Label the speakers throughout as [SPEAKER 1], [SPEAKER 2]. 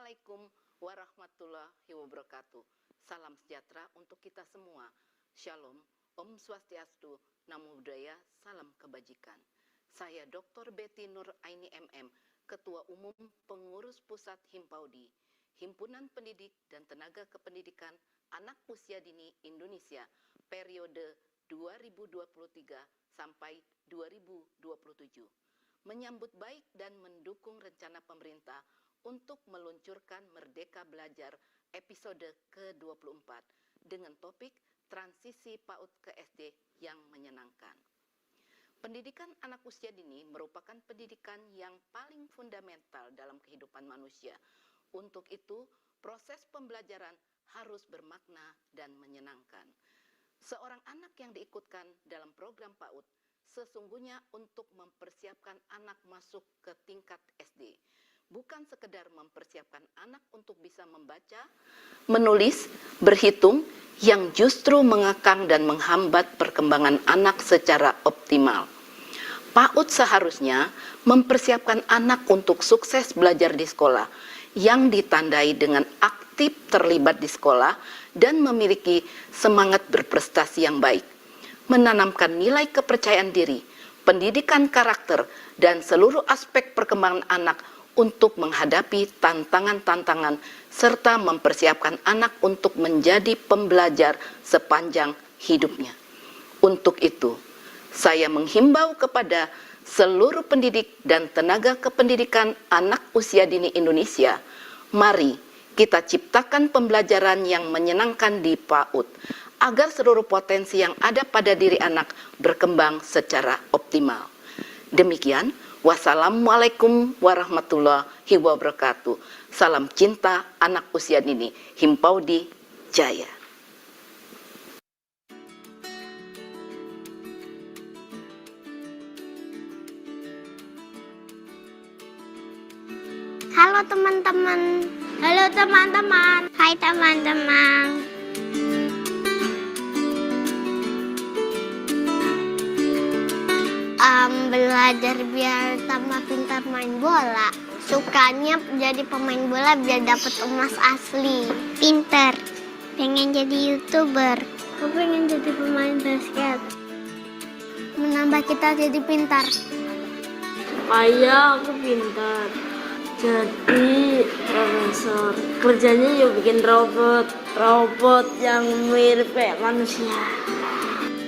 [SPEAKER 1] Assalamualaikum warahmatullahi wabarakatuh. Salam sejahtera untuk kita semua. Shalom, Om Swastiastu, Namo Buddhaya, salam kebajikan. Saya Dr. Betty Nur Aini MM, Ketua Umum Pengurus Pusat Himpaudi, Himpunan Pendidik dan Tenaga Kependidikan Anak Usia Dini Indonesia, periode 2023 sampai 2027. Menyambut baik dan mendukung rencana pemerintah untuk meluncurkan Merdeka Belajar episode ke-24 dengan topik transisi PAUD ke SD yang menyenangkan. Pendidikan anak usia dini merupakan pendidikan yang paling fundamental dalam kehidupan manusia. Untuk itu, proses pembelajaran harus bermakna dan menyenangkan. Seorang anak yang diikutkan dalam program PAUD sesungguhnya untuk mempersiapkan anak masuk ke tingkat SD. Bukan sekedar mempersiapkan anak untuk bisa membaca, menulis, berhitung, yang justru mengekang dan menghambat perkembangan anak secara optimal. PAUD seharusnya mempersiapkan anak untuk sukses belajar di sekolah, yang ditandai dengan aktif terlibat di sekolah dan memiliki semangat berprestasi yang baik, menanamkan nilai kepercayaan diri, pendidikan karakter, dan seluruh aspek perkembangan anak untuk menghadapi tantangan-tantangan serta mempersiapkan anak untuk menjadi pembelajar sepanjang hidupnya. Untuk itu, saya menghimbau kepada seluruh pendidik dan tenaga kependidikan anak usia dini Indonesia, mari kita ciptakan pembelajaran yang menyenangkan di PAUD, agar seluruh potensi yang ada pada diri anak berkembang secara optimal. Demikian, wassalamualaikum warahmatullahi wabarakatuh. Salam cinta anak usia dini, Himpaudi Jaya.
[SPEAKER 2] Halo teman-teman. Halo teman-teman. Hai teman-teman. Belajar biar tambah pintar main bola. Sukanya jadi pemain bola biar dapat emas asli. Pintar. Pengen jadi YouTuber. Aku pengen jadi pemain basket. Menambah kita jadi pintar.
[SPEAKER 3] Supaya aku pintar jadi profesor. Kerjanya yuk bikin robot yang mirip kayak manusia.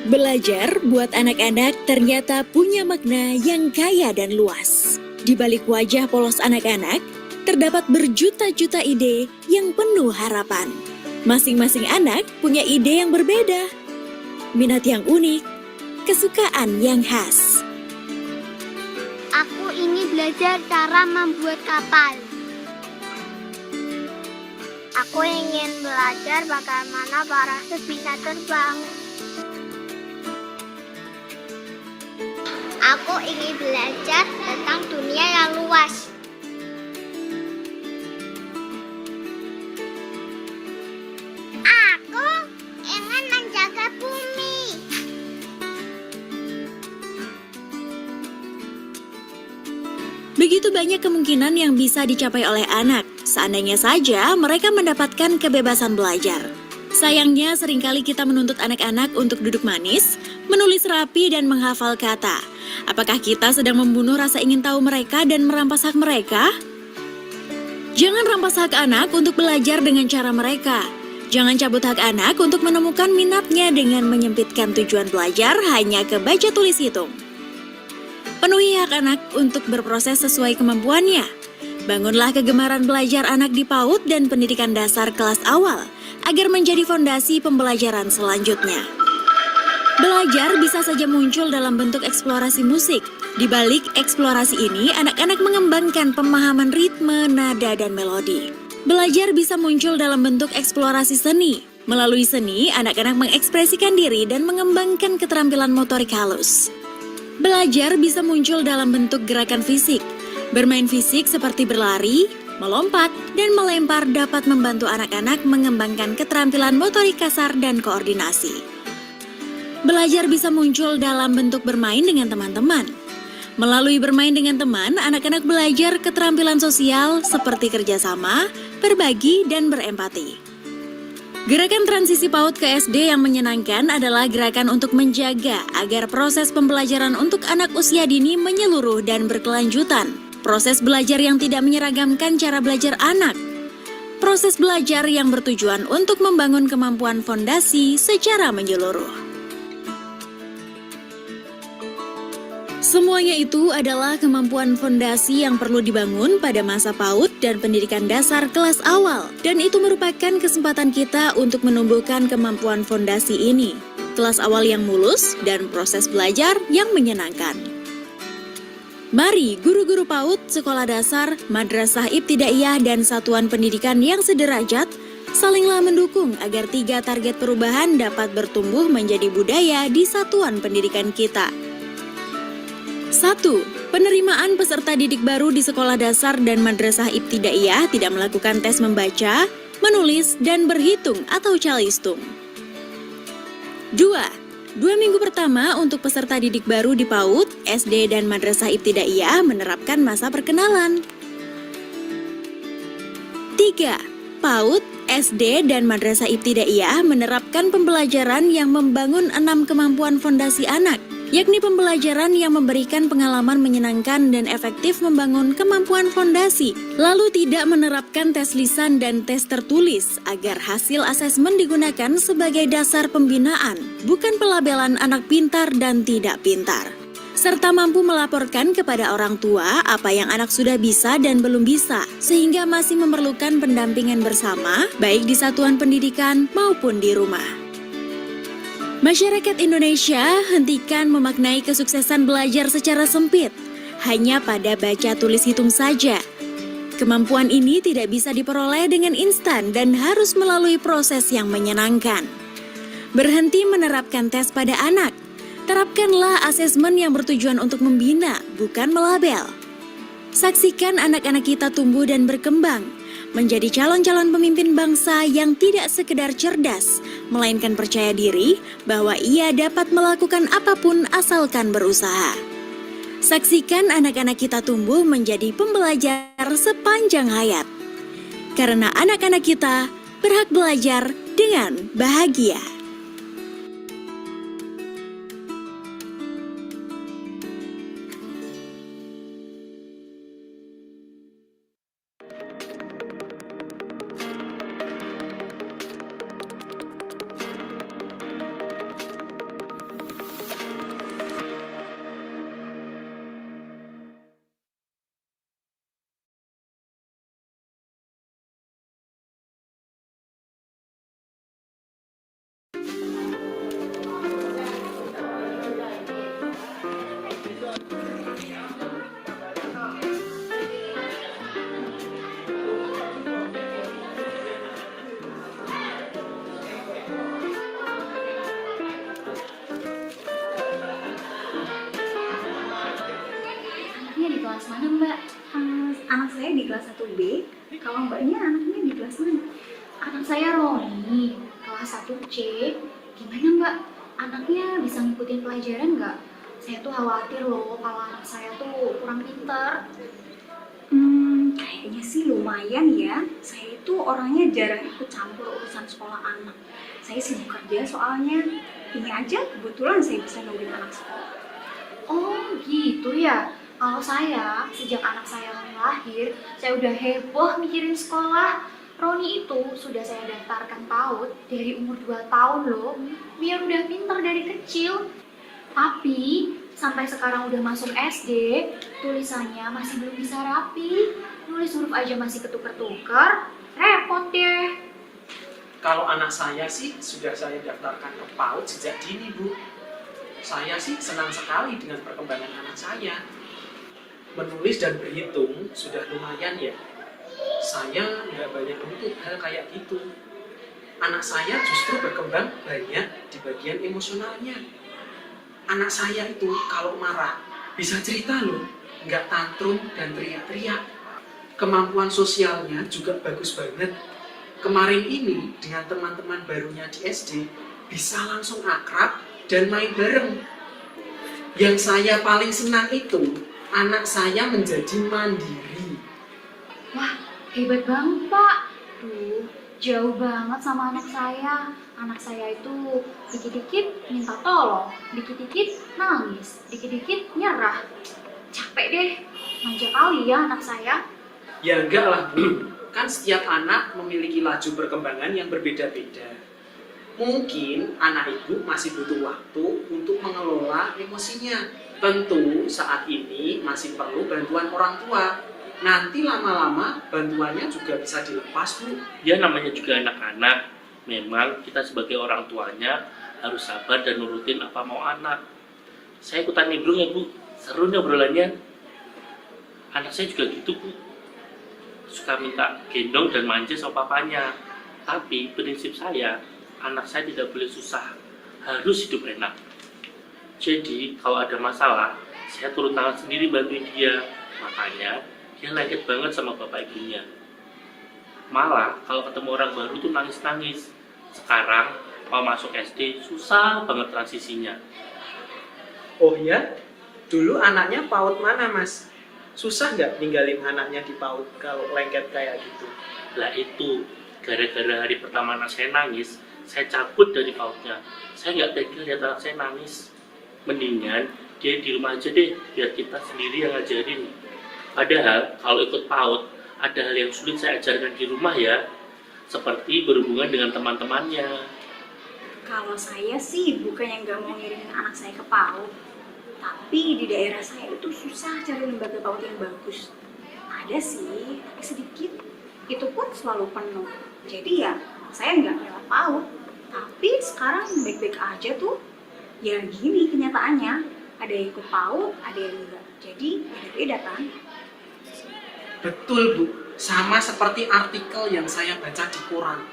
[SPEAKER 4] Belajar buat anak-anak ternyata punya makna yang kaya dan luas. Di balik wajah polos anak-anak, terdapat berjuta-juta ide yang penuh harapan. Masing-masing anak punya ide yang berbeda, minat yang unik, kesukaan yang khas.
[SPEAKER 2] Aku ingin belajar cara membuat kapal. Aku ingin belajar bagaimana parasut bisa terbang. Aku ingin belajar tentang dunia yang luas. Aku ingin menjaga bumi.
[SPEAKER 4] Begitu banyak kemungkinan yang bisa dicapai oleh anak, seandainya saja mereka mendapatkan kebebasan belajar. Sayangnya seringkali kita menuntut anak-anak untuk duduk manis, menulis rapi dan menghafal kata. Apakah kita sedang membunuh rasa ingin tahu mereka dan merampas hak mereka? Jangan rampas hak anak untuk belajar dengan cara mereka. Jangan cabut hak anak untuk menemukan minatnya dengan menyempitkan tujuan belajar hanya ke baca tulis hitung. Penuhi hak anak untuk berproses sesuai kemampuannya. Bangunlah kegemaran belajar anak di PAUD dan pendidikan dasar kelas awal, agar menjadi fondasi pembelajaran selanjutnya. Belajar bisa saja muncul dalam bentuk eksplorasi musik. Di balik eksplorasi ini, anak-anak mengembangkan pemahaman ritme, nada, dan melodi. Belajar bisa muncul dalam bentuk eksplorasi seni. Melalui seni, anak-anak mengekspresikan diri dan mengembangkan keterampilan motorik halus. Belajar bisa muncul dalam bentuk gerakan fisik. Bermain fisik seperti berlari, melompat, dan melempar dapat membantu anak-anak mengembangkan keterampilan motorik kasar dan koordinasi. Belajar bisa muncul dalam bentuk bermain dengan teman-teman. Melalui bermain dengan teman, anak-anak belajar keterampilan sosial seperti kerjasama, berbagi, dan berempati. Gerakan transisi PAUD ke SD yang menyenangkan adalah gerakan untuk menjaga agar proses pembelajaran untuk anak usia dini menyeluruh dan berkelanjutan. Proses belajar yang tidak menyeragamkan cara belajar anak. Proses belajar yang bertujuan untuk membangun kemampuan fondasi secara menyeluruh. Semuanya itu adalah kemampuan fondasi yang perlu dibangun pada masa PAUD dan pendidikan dasar kelas awal. Dan itu merupakan kesempatan kita untuk menumbuhkan kemampuan fondasi ini. Kelas awal yang mulus dan proses belajar yang menyenangkan. Mari guru-guru PAUD, sekolah dasar, madrasah ibtidaiyah, dan satuan pendidikan yang sederajat salinglah mendukung agar 3 target perubahan dapat bertumbuh menjadi budaya di satuan pendidikan kita. 1. Penerimaan peserta didik baru di sekolah dasar dan madrasah ibtidaiyah tidak melakukan tes membaca, menulis, dan berhitung atau calistung. 2. 2 minggu pertama untuk peserta didik baru di PAUD, SD, dan madrasah ibtidaiyah menerapkan masa perkenalan. 3. PAUD, SD, dan madrasah ibtidaiyah menerapkan pembelajaran yang membangun 6 kemampuan fondasi anak, yakni pembelajaran yang memberikan pengalaman menyenangkan dan efektif membangun kemampuan fondasi, lalu tidak menerapkan tes lisan dan tes tertulis agar hasil asesmen digunakan sebagai dasar pembinaan, bukan pelabelan anak pintar dan tidak pintar. Serta mampu melaporkan kepada orang tua apa yang anak sudah bisa dan belum bisa, sehingga masih memerlukan pendampingan bersama, baik di satuan pendidikan maupun di rumah. Masyarakat Indonesia, hentikan memaknai kesuksesan belajar secara sempit, hanya pada baca tulis hitung saja. Kemampuan ini tidak bisa diperoleh dengan instan dan harus melalui proses yang menyenangkan. Berhenti menerapkan tes pada anak. Terapkanlah asesmen yang bertujuan untuk membina, bukan melabel. Saksikan anak-anak kita tumbuh dan berkembang, menjadi calon-calon pemimpin bangsa yang tidak sekedar cerdas, melainkan percaya diri bahwa ia dapat melakukan apapun asalkan berusaha. Saksikan anak-anak kita tumbuh menjadi pembelajar sepanjang hayat. Karena anak-anak kita berhak belajar dengan bahagia.
[SPEAKER 5] Kelas mana Mbak?
[SPEAKER 6] Anak saya di kelas 1B, kalau Mbaknya anaknya di kelas mana?
[SPEAKER 5] Anak saya Roni, kelas 1C. Gimana Mbak? Anaknya bisa ngikutin pelajaran nggak? Saya tuh khawatir loh kalau anak saya tuh kurang pintar.
[SPEAKER 6] Kayaknya sih lumayan ya. Saya itu orangnya jarang ikut campur urusan sekolah anak. Saya sibuk kerja soalnya. Ini aja kebetulan saya bisa nungguin anak sekolah.
[SPEAKER 5] Oh gitu ya. Kalau saya, sejak anak saya lahir, saya udah heboh mikirin sekolah. Roni itu sudah saya daftarkan PAUD dari umur 2 tahun loh, biar udah pintar dari kecil. Tapi, sampai sekarang udah masuk SD, tulisannya masih belum bisa rapi. Nulis huruf aja masih ketuker-tuker, repot deh.
[SPEAKER 7] Kalau anak saya sih sudah saya daftarkan ke PAUD sejak dini, Bu. Saya sih senang sekali dengan perkembangan anak saya. Menulis dan berhitung sudah lumayan ya. Saya nggak banyak untuk hal kayak gitu. Anak saya justru berkembang banyak di bagian emosionalnya. Anak saya itu kalau marah bisa cerita loh, nggak tantrum dan teriak-teriak. Kemampuan sosialnya juga bagus banget. Kemarin ini dengan teman-teman barunya di SD bisa langsung akrab dan main bareng. Yang saya paling senang itu anak saya menjadi mandiri.
[SPEAKER 5] Wah, hebat banget, Pak. Tuh, jauh banget sama anak saya. Anak saya itu dikit-dikit minta tolong, dikit-dikit nangis, dikit-dikit nyerah. Capek deh, manja kali ya anak saya.
[SPEAKER 7] Ya enggak lah Bu, kan setiap anak memiliki laju perkembangan yang berbeda-beda. Mungkin anak ibu masih butuh waktu untuk mengelola emosinya. Tentu saat ini masih perlu bantuan orang tua. Nanti lama-lama bantuannya juga bisa dilepas Bu.
[SPEAKER 8] Ya namanya juga anak-anak. Memang kita sebagai orang tuanya harus sabar dan nurutin apa mau anak. Saya ikutan nimbrung ya Bu, seru nih obrolannya. Anak saya juga gitu Bu, suka minta gendong dan manja sama papanya. Tapi prinsip saya, anak saya tidak boleh susah, harus hidup enak. Jadi kalau ada masalah, saya turun tangan sendiri bantuin dia. Makanya dia lengket banget sama bapak ibunya. Malah kalau ketemu orang baru tuh nangis-nangis. Sekarang mau masuk SD susah banget transisinya.
[SPEAKER 7] Oh ya? Dulu anaknya PAUD mana Mas? Susah nggak ninggalin anaknya di PAUD kalau lengket kayak gitu?
[SPEAKER 8] Lah itu, gara-gara hari pertama anak saya nangis, saya cabut dari PAUD-nya. Saya nggak tega lihat anak saya nangis. Mendingan dia di rumah aja deh, biar kita sendiri yang ngajarin. Padahal kalau ikut PAUD, ada hal yang sulit saya ajarkan di rumah ya, seperti berhubungan dengan teman-temannya.
[SPEAKER 6] Kalau saya sih bukannya nggak mau ngirimin anak saya ke PAUD, tapi di daerah saya itu susah cari lembaga PAUD yang bagus. Ada sih, tapi sedikit. Itu pun selalu penuh. Jadi ya, saya nggak lewat PAUD. Tapi sekarang baik-baik aja tuh. Ya gini kenyataannya, ada yang ikut PAUD, ada yang enggak. Jadi beda-beda kan?
[SPEAKER 7] Betul Bu, sama seperti artikel yang saya baca di koran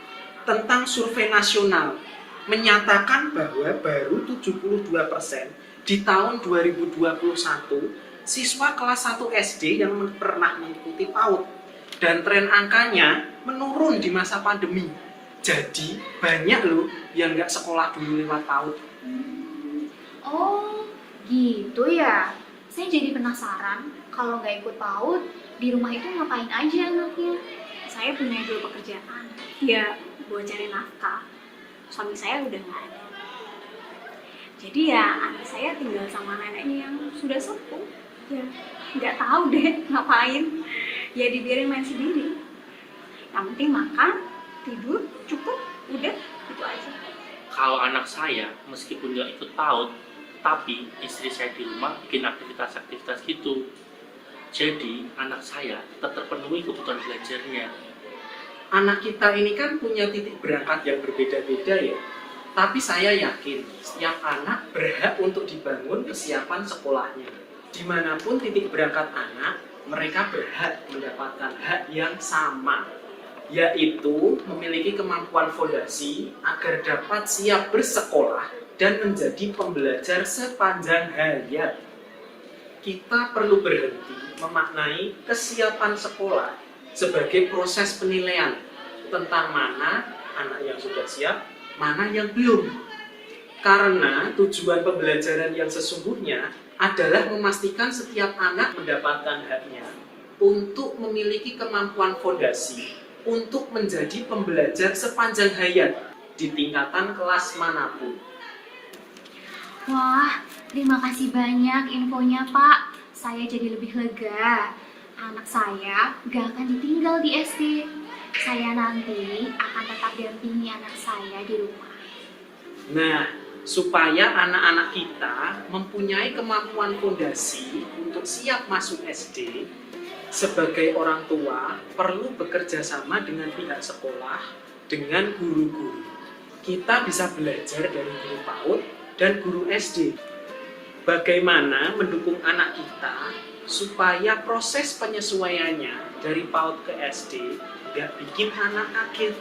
[SPEAKER 7] tentang survei nasional menyatakan bahwa baru 72% di tahun 2021 siswa kelas 1 SD yang pernah mengikuti PAUD, dan tren angkanya menurun di masa pandemi. Jadi banyak loh yang nggak sekolah dulu lewat PAUD.
[SPEAKER 5] Oh, gitu ya. Saya jadi penasaran, kalau nggak ikut PAUD, di rumah itu ngapain aja anaknya?
[SPEAKER 6] Saya punya 2 pekerjaan. Ya, buat cari nafkah. Suami saya udah nggak ada. Jadi ya, anak saya tinggal sama neneknya yang sudah sepuh. Ya, nggak tahu deh ngapain. Ya dibiarin main sendiri. Yang penting makan, tidur, cukup, udah, itu aja.
[SPEAKER 8] Kalau anak saya, meskipun nggak ikut PAUD, tapi istri saya di rumah bikin aktivitas-aktivitas gitu. Jadi anak saya tetap terpenuhi kebutuhan belajarnya.
[SPEAKER 7] Anak kita ini kan punya titik berangkat yang berbeda-beda ya. Tapi saya yakin setiap anak berhak untuk dibangun kesiapan sekolahnya. Dimanapun titik berangkat anak, mereka berhak mendapatkan hak yang sama, yaitu memiliki kemampuan fondasi agar dapat siap bersekolah dan menjadi pembelajar sepanjang hayat. Kita perlu berhenti memaknai kesiapan sekolah sebagai proses penilaian tentang mana anak yang sudah siap, mana yang belum. Karena tujuan pembelajaran yang sesungguhnya adalah memastikan setiap anak mendapatkan haknya untuk memiliki kemampuan fondasi untuk menjadi pembelajar sepanjang hayat di tingkatan kelas manapun.
[SPEAKER 5] Wah, terima kasih banyak infonya Pak. Saya jadi lebih lega. Anak saya gak akan ditinggal di SD. Saya nanti akan tetap dampingi anak saya di rumah.
[SPEAKER 7] Nah, supaya anak-anak kita mempunyai kemampuan fondasi untuk siap masuk SD, sebagai orang tua perlu bekerja sama dengan pihak sekolah, dengan guru-guru. Kita bisa belajar dari guru PAUD dan guru SD. Bagaimana mendukung anak kita supaya proses penyesuaiannya dari PAUD ke SD nggak bikin anak kaget.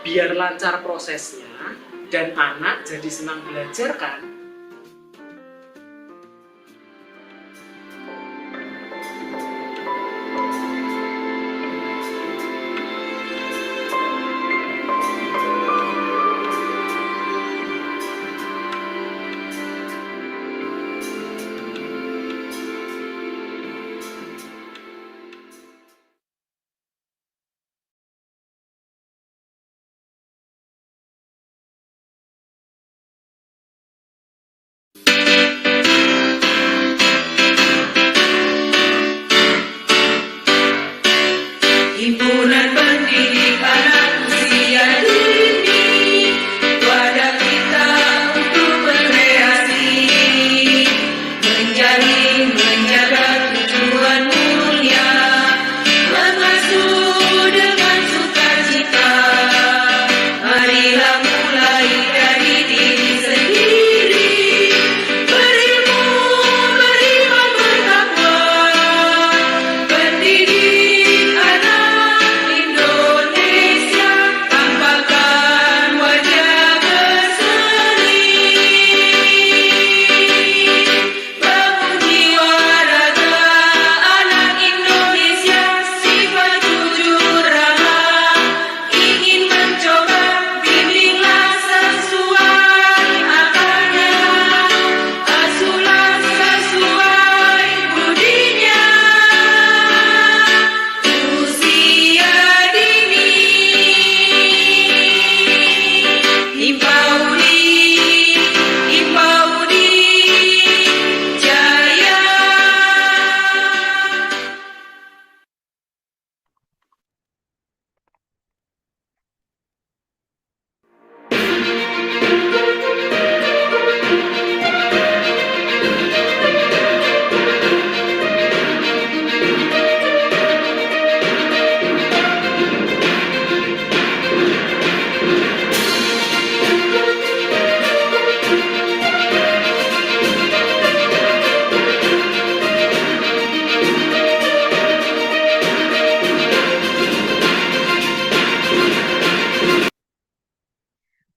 [SPEAKER 7] Biar lancar prosesnya dan anak jadi senang belajar kan?
[SPEAKER 9] mendidik anak usia dini, wadah kita untuk berkreasi, menjaga tujuan mulia, mengasuh dengan sukacita. Marilah mulai dari diri sendiri, berilmu, beriman, bertakwa, pendidik anak Indonesia, tampakkan wajah berseri, bangun jiwa raga anak Indonesia, sifat jujur ramah, ingin mencoba, bimbinglah sesuai akalnya, asuhlah sesuai budinya. Usia dini, Himpaudi, Himpaudi Jaya.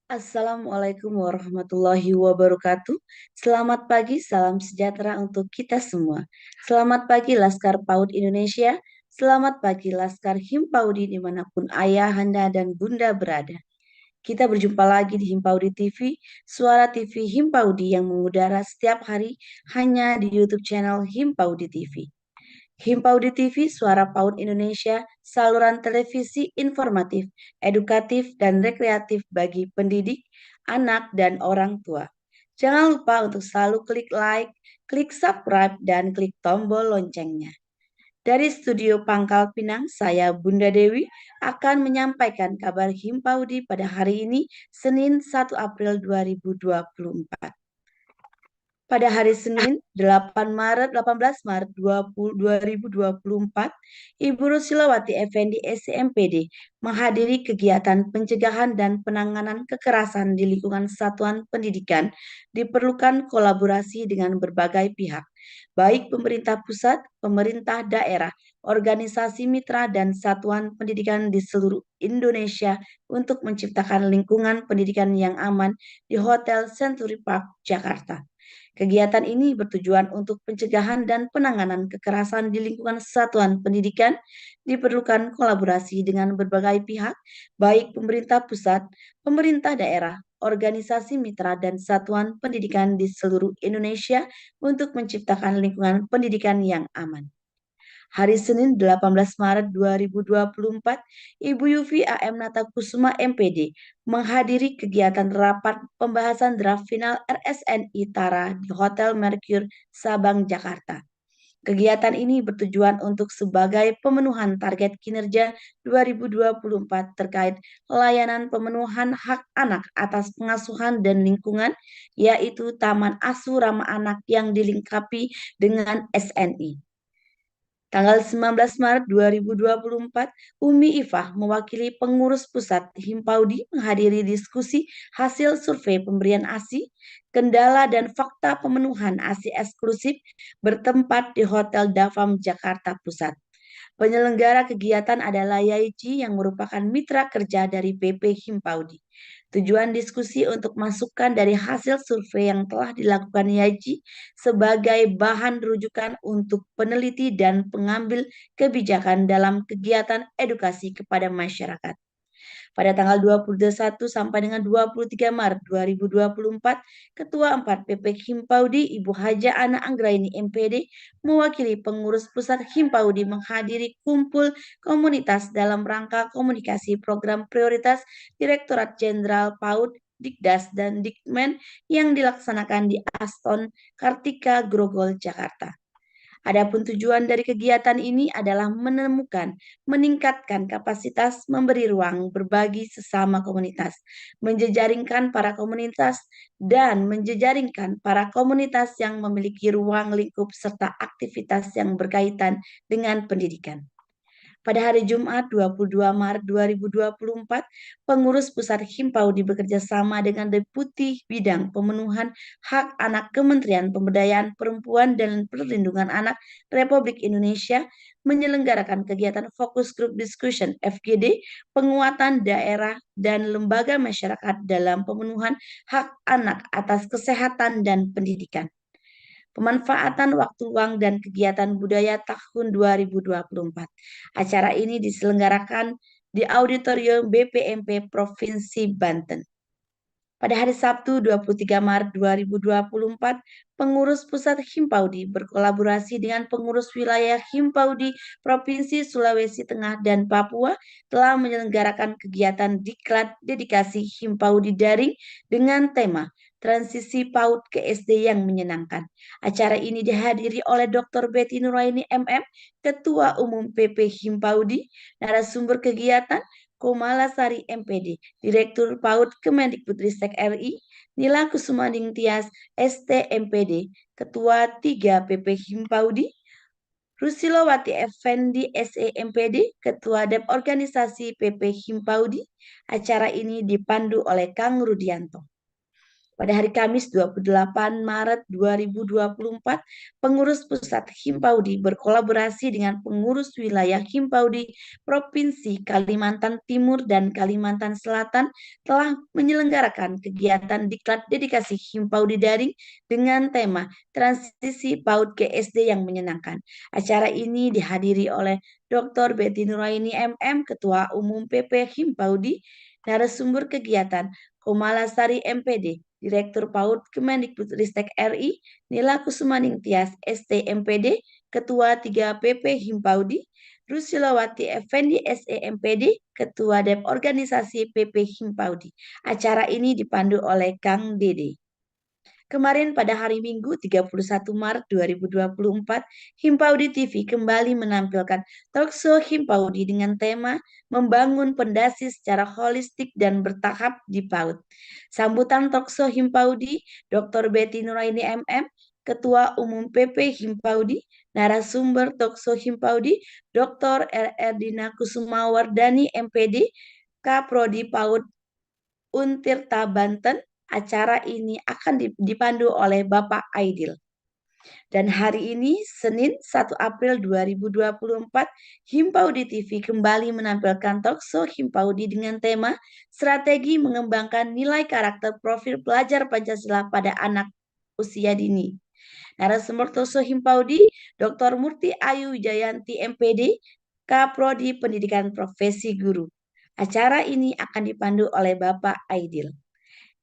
[SPEAKER 10] Assalamualaikum warahmatullahi wabarakatuh. Selamat pagi, salam sejahtera untuk kita semua. Selamat pagi Laskar PAUD Indonesia. Selamat pagi Laskar Himpaudi dimanapun ayah, anda, dan bunda berada. Kita berjumpa lagi di Himpaudi TV, suara TV Himpaudi yang mengudara setiap hari hanya di YouTube channel Himpaudi TV. Himpaudi TV, suara PAUD Indonesia, saluran televisi informatif, edukatif, dan rekreatif bagi pendidik, anak, dan orang tua. Jangan lupa untuk selalu klik like, klik subscribe, dan klik tombol loncengnya. Dari studio Pangkal Pinang, saya Bunda Dewi akan menyampaikan kabar Himpaudi pada hari ini, Senin 1 April 2024. Pada hari Senin 18 Maret 2024, Ibu Rusilawati Effendi SCMPD menghadiri kegiatan pencegahan dan penanganan kekerasan di lingkungan satuan pendidikan. Diperlukan kolaborasi dengan berbagai pihak, baik pemerintah pusat, pemerintah daerah, organisasi mitra, dan satuan pendidikan di seluruh Indonesia untuk menciptakan lingkungan pendidikan yang aman di Hotel Century Park, Jakarta. Kegiatan ini bertujuan untuk pencegahan dan penanganan kekerasan di lingkungan satuan pendidikan. Diperlukan kolaborasi dengan berbagai pihak, baik pemerintah pusat, pemerintah daerah, organisasi mitra, dan satuan pendidikan di seluruh Indonesia untuk menciptakan lingkungan pendidikan yang aman. Hari Senin 18 Maret 2024, Ibu Yufi AM Natakusuma MPD menghadiri kegiatan rapat pembahasan draft final RSNI Tara di Hotel Mercure Sabang, Jakarta. Kegiatan ini bertujuan untuk sebagai pemenuhan target kinerja 2024 terkait layanan pemenuhan hak anak atas pengasuhan dan lingkungan, yaitu Taman Asuh Ramah Anak yang dilengkapi dengan SNI. Tanggal 19 Maret 2024, Umi Ifah mewakili pengurus pusat Himpaudi menghadiri diskusi hasil survei pemberian ASI, kendala dan fakta pemenuhan ASI eksklusif bertempat di Hotel Dafam Jakarta Pusat. Penyelenggara kegiatan adalah YAICI yang merupakan mitra kerja dari BP Himpaudi. Tujuan diskusi untuk masukan dari hasil survei yang telah dilakukan YAICI sebagai bahan rujukan untuk peneliti dan pengambil kebijakan dalam kegiatan edukasi kepada masyarakat. Pada tanggal 21 sampai dengan 23 Maret 2024, Ketua 4 PP Himpaudi Ibu Haja Ana Anggraini MPD mewakili pengurus pusat Himpaudi menghadiri kumpul komunitas dalam rangka komunikasi program prioritas Direktorat Jenderal PAUD, Dikdas, dan Dikmen yang dilaksanakan di Aston Kartika Grogol, Jakarta. Adapun tujuan dari kegiatan ini adalah menemukan, meningkatkan kapasitas memberi ruang berbagi sesama komunitas, menjejaringkan para komunitas, dan menjejaringkan para komunitas yang memiliki ruang lingkup serta aktivitas yang berkaitan dengan pendidikan. Pada hari Jumat 22 Maret 2024, pengurus pusat Himpaudi bekerja sama dengan Deputi Bidang Pemenuhan Hak Anak Kementerian Pemberdayaan Perempuan dan Perlindungan Anak Republik Indonesia menyelenggarakan kegiatan Focus Group Discussion FGD, penguatan daerah dan lembaga masyarakat dalam pemenuhan hak anak atas kesehatan dan pendidikan. Pemanfaatan waktu luang dan kegiatan budaya tahun 2024. Acara ini diselenggarakan di Auditorium BPMP Provinsi Banten. Pada hari Sabtu 23 Maret 2024, pengurus pusat Himpaudi berkolaborasi dengan pengurus wilayah Himpaudi Provinsi Sulawesi Tengah dan Papua telah menyelenggarakan kegiatan diklat dedikasi Himpaudi daring dengan tema Transisi PAUD ke SD yang menyenangkan. Acara ini dihadiri oleh Dr. Betty Nuraini MM, Ketua Umum PP Himpaudi, narasumber kegiatan Komalasari MPD, Direktur PAUD Kemendikbudristek RI, Nila Kusumaning Tias, ST MPD, Ketua 3 PP Himpaudi, Rusilowati Effendi SE MPD, Ketua Dep Organisasi PP Himpaudi. Acara ini dipandu oleh Kang Rudianto. Pada hari Kamis 28 Maret 2024, pengurus pusat Himpaudi berkolaborasi dengan pengurus wilayah Himpaudi Provinsi Kalimantan Timur dan Kalimantan Selatan telah menyelenggarakan kegiatan diklat dedikasi Himpaudi daring dengan tema Transisi PAUD ke SD yang menyenangkan. Acara ini dihadiri oleh Dr. Betty Nuraini MM, Ketua Umum PP Himpaudi, narasumber kegiatan Komalasari MPD, Direktur PAUD Kemendikbudristek RI, Nila Kusumaning Tias, ST MPD, Ketua 3 PP Himpaudi, Rusilowati Effendi SE MPD, Ketua Dep Organisasi PP Himpaudi. Acara ini dipandu oleh Kang Dede. Kemarin pada hari Minggu 31 Maret 2024, Himpaudi TV kembali menampilkan talkshow Himpaudi dengan tema membangun pondasi secara holistik dan bertahap di PAUD. Sambutan talkshow Himpaudi, Dr. Betty Nuraini MM, Ketua Umum PP Himpaudi, narasumber talkshow Himpaudi, Dr. Dina Kusumawardani MPD, Kaprodi PAUD Untirta Banten. Acara ini akan dipandu oleh Bapak Aidil. Dan hari ini, Senin 1 April 2024, Himpaudi TV kembali menampilkan talkshow Himpaudi dengan tema Strategi Mengembangkan Nilai Karakter Profil Pelajar Pancasila pada Anak Usia Dini. Narasumber talkshow Himpaudi, Dr. Murti Ayu Wijayanti MPD, Kaprodi Pendidikan Profesi Guru. Acara ini akan dipandu oleh Bapak Aidil.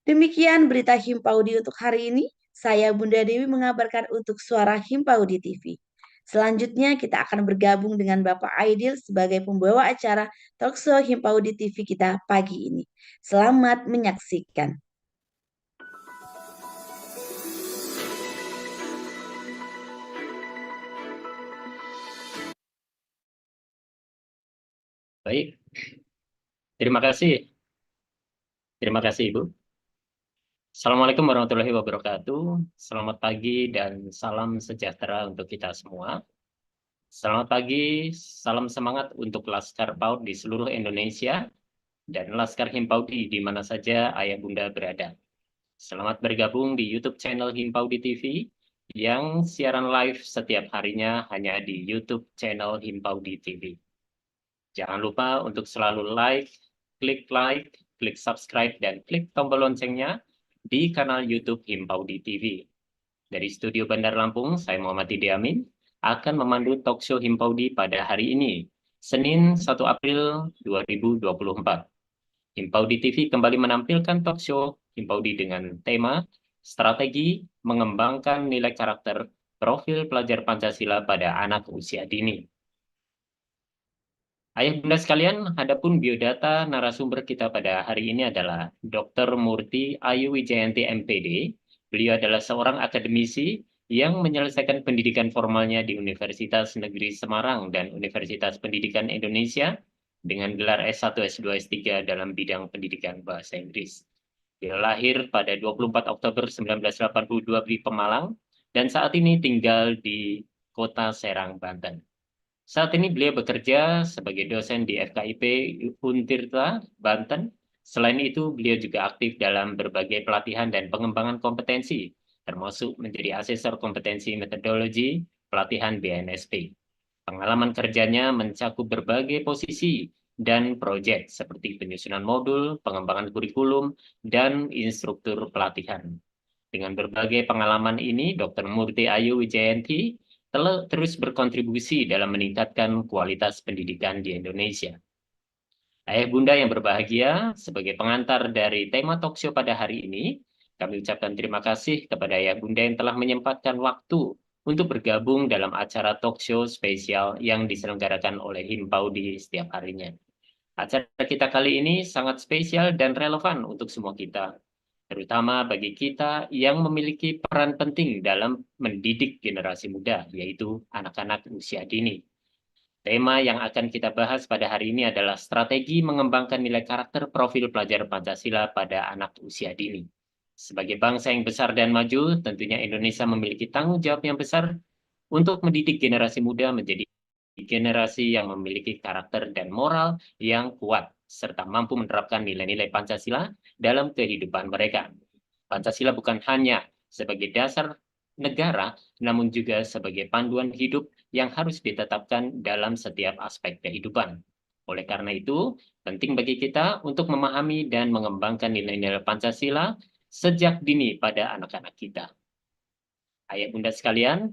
[SPEAKER 10] Demikian berita Himpaudi untuk hari ini. Saya Bunda Dewi mengabarkan untuk Suara Himpaudi TV. Selanjutnya kita akan bergabung dengan Bapak Aidil sebagai pembawa acara talkshow Himpaudi TV kita pagi ini. Selamat menyaksikan.
[SPEAKER 11] Baik, terima kasih. Terima kasih Ibu. Assalamualaikum warahmatullahi wabarakatuh. Selamat pagi dan salam sejahtera untuk kita semua. Selamat pagi, salam semangat untuk Laskar PAUD di seluruh Indonesia dan Laskar Himpaudi di mana saja ayah bunda berada. Selamat bergabung di YouTube channel Himpaudi TV yang siaran live setiap harinya hanya di YouTube channel Himpaudi TV. Jangan lupa untuk selalu like, klik subscribe, dan klik tombol loncengnya di kanal YouTube Himpaudi TV. Dari Studio Bandar Lampung, saya Muhammad Didi Amin akan memandu talkshow Himpaudi pada hari ini, Senin 1 April 2024. Himpaudi TV kembali menampilkan talkshow Himpaudi dengan tema Strategi Mengembangkan Nilai Karakter Profil Pelajar Pancasila pada Anak Usia Dini. Ayah bunda sekalian, adapun biodata narasumber kita pada hari ini adalah Dr. Murti Ayu Wijayanti MPD. Beliau adalah seorang akademisi yang menyelesaikan pendidikan formalnya di Universitas Negeri Semarang dan Universitas Pendidikan Indonesia dengan gelar S1, S2, S3 dalam bidang pendidikan bahasa Inggris. Dia lahir pada 24 Oktober 1982 di Pemalang dan saat ini tinggal di Kota Serang, Banten. Saat ini beliau bekerja sebagai dosen di FKIP Untirta, Banten. Selain itu, beliau juga aktif dalam berbagai pelatihan dan pengembangan kompetensi, termasuk menjadi asesor kompetensi metodologi pelatihan BNSP. Pengalaman kerjanya mencakup berbagai posisi dan proyek seperti penyusunan modul, pengembangan kurikulum, dan instruktur pelatihan. Dengan berbagai pengalaman ini, Dr. Murti Ayu Wijayanti telah terus berkontribusi dalam meningkatkan kualitas pendidikan di Indonesia. Ayah bunda yang berbahagia, sebagai pengantar dari tema talkshow pada hari ini, kami ucapkan terima kasih kepada ayah bunda yang telah menyempatkan waktu untuk bergabung dalam acara talkshow spesial yang diselenggarakan oleh Himpaudi setiap harinya. Acara kita kali ini sangat spesial dan relevan untuk semua kita, terutama bagi kita yang memiliki peran penting dalam mendidik generasi muda, yaitu anak-anak usia dini. Tema yang akan kita bahas pada hari ini adalah strategi mengembangkan nilai karakter profil pelajar Pancasila pada anak usia dini. Sebagai bangsa yang besar dan maju, tentunya Indonesia memiliki tanggung jawab yang besar untuk mendidik generasi muda menjadi generasi yang memiliki karakter dan moral yang kuat, serta mampu menerapkan nilai-nilai Pancasila dalam kehidupan mereka. Pancasila bukan hanya sebagai dasar negara, namun juga sebagai panduan hidup yang harus ditetapkan dalam setiap aspek kehidupan. Oleh karena itu, penting bagi kita untuk memahami dan mengembangkan nilai-nilai Pancasila sejak dini pada anak-anak kita. Ayah bunda sekalian,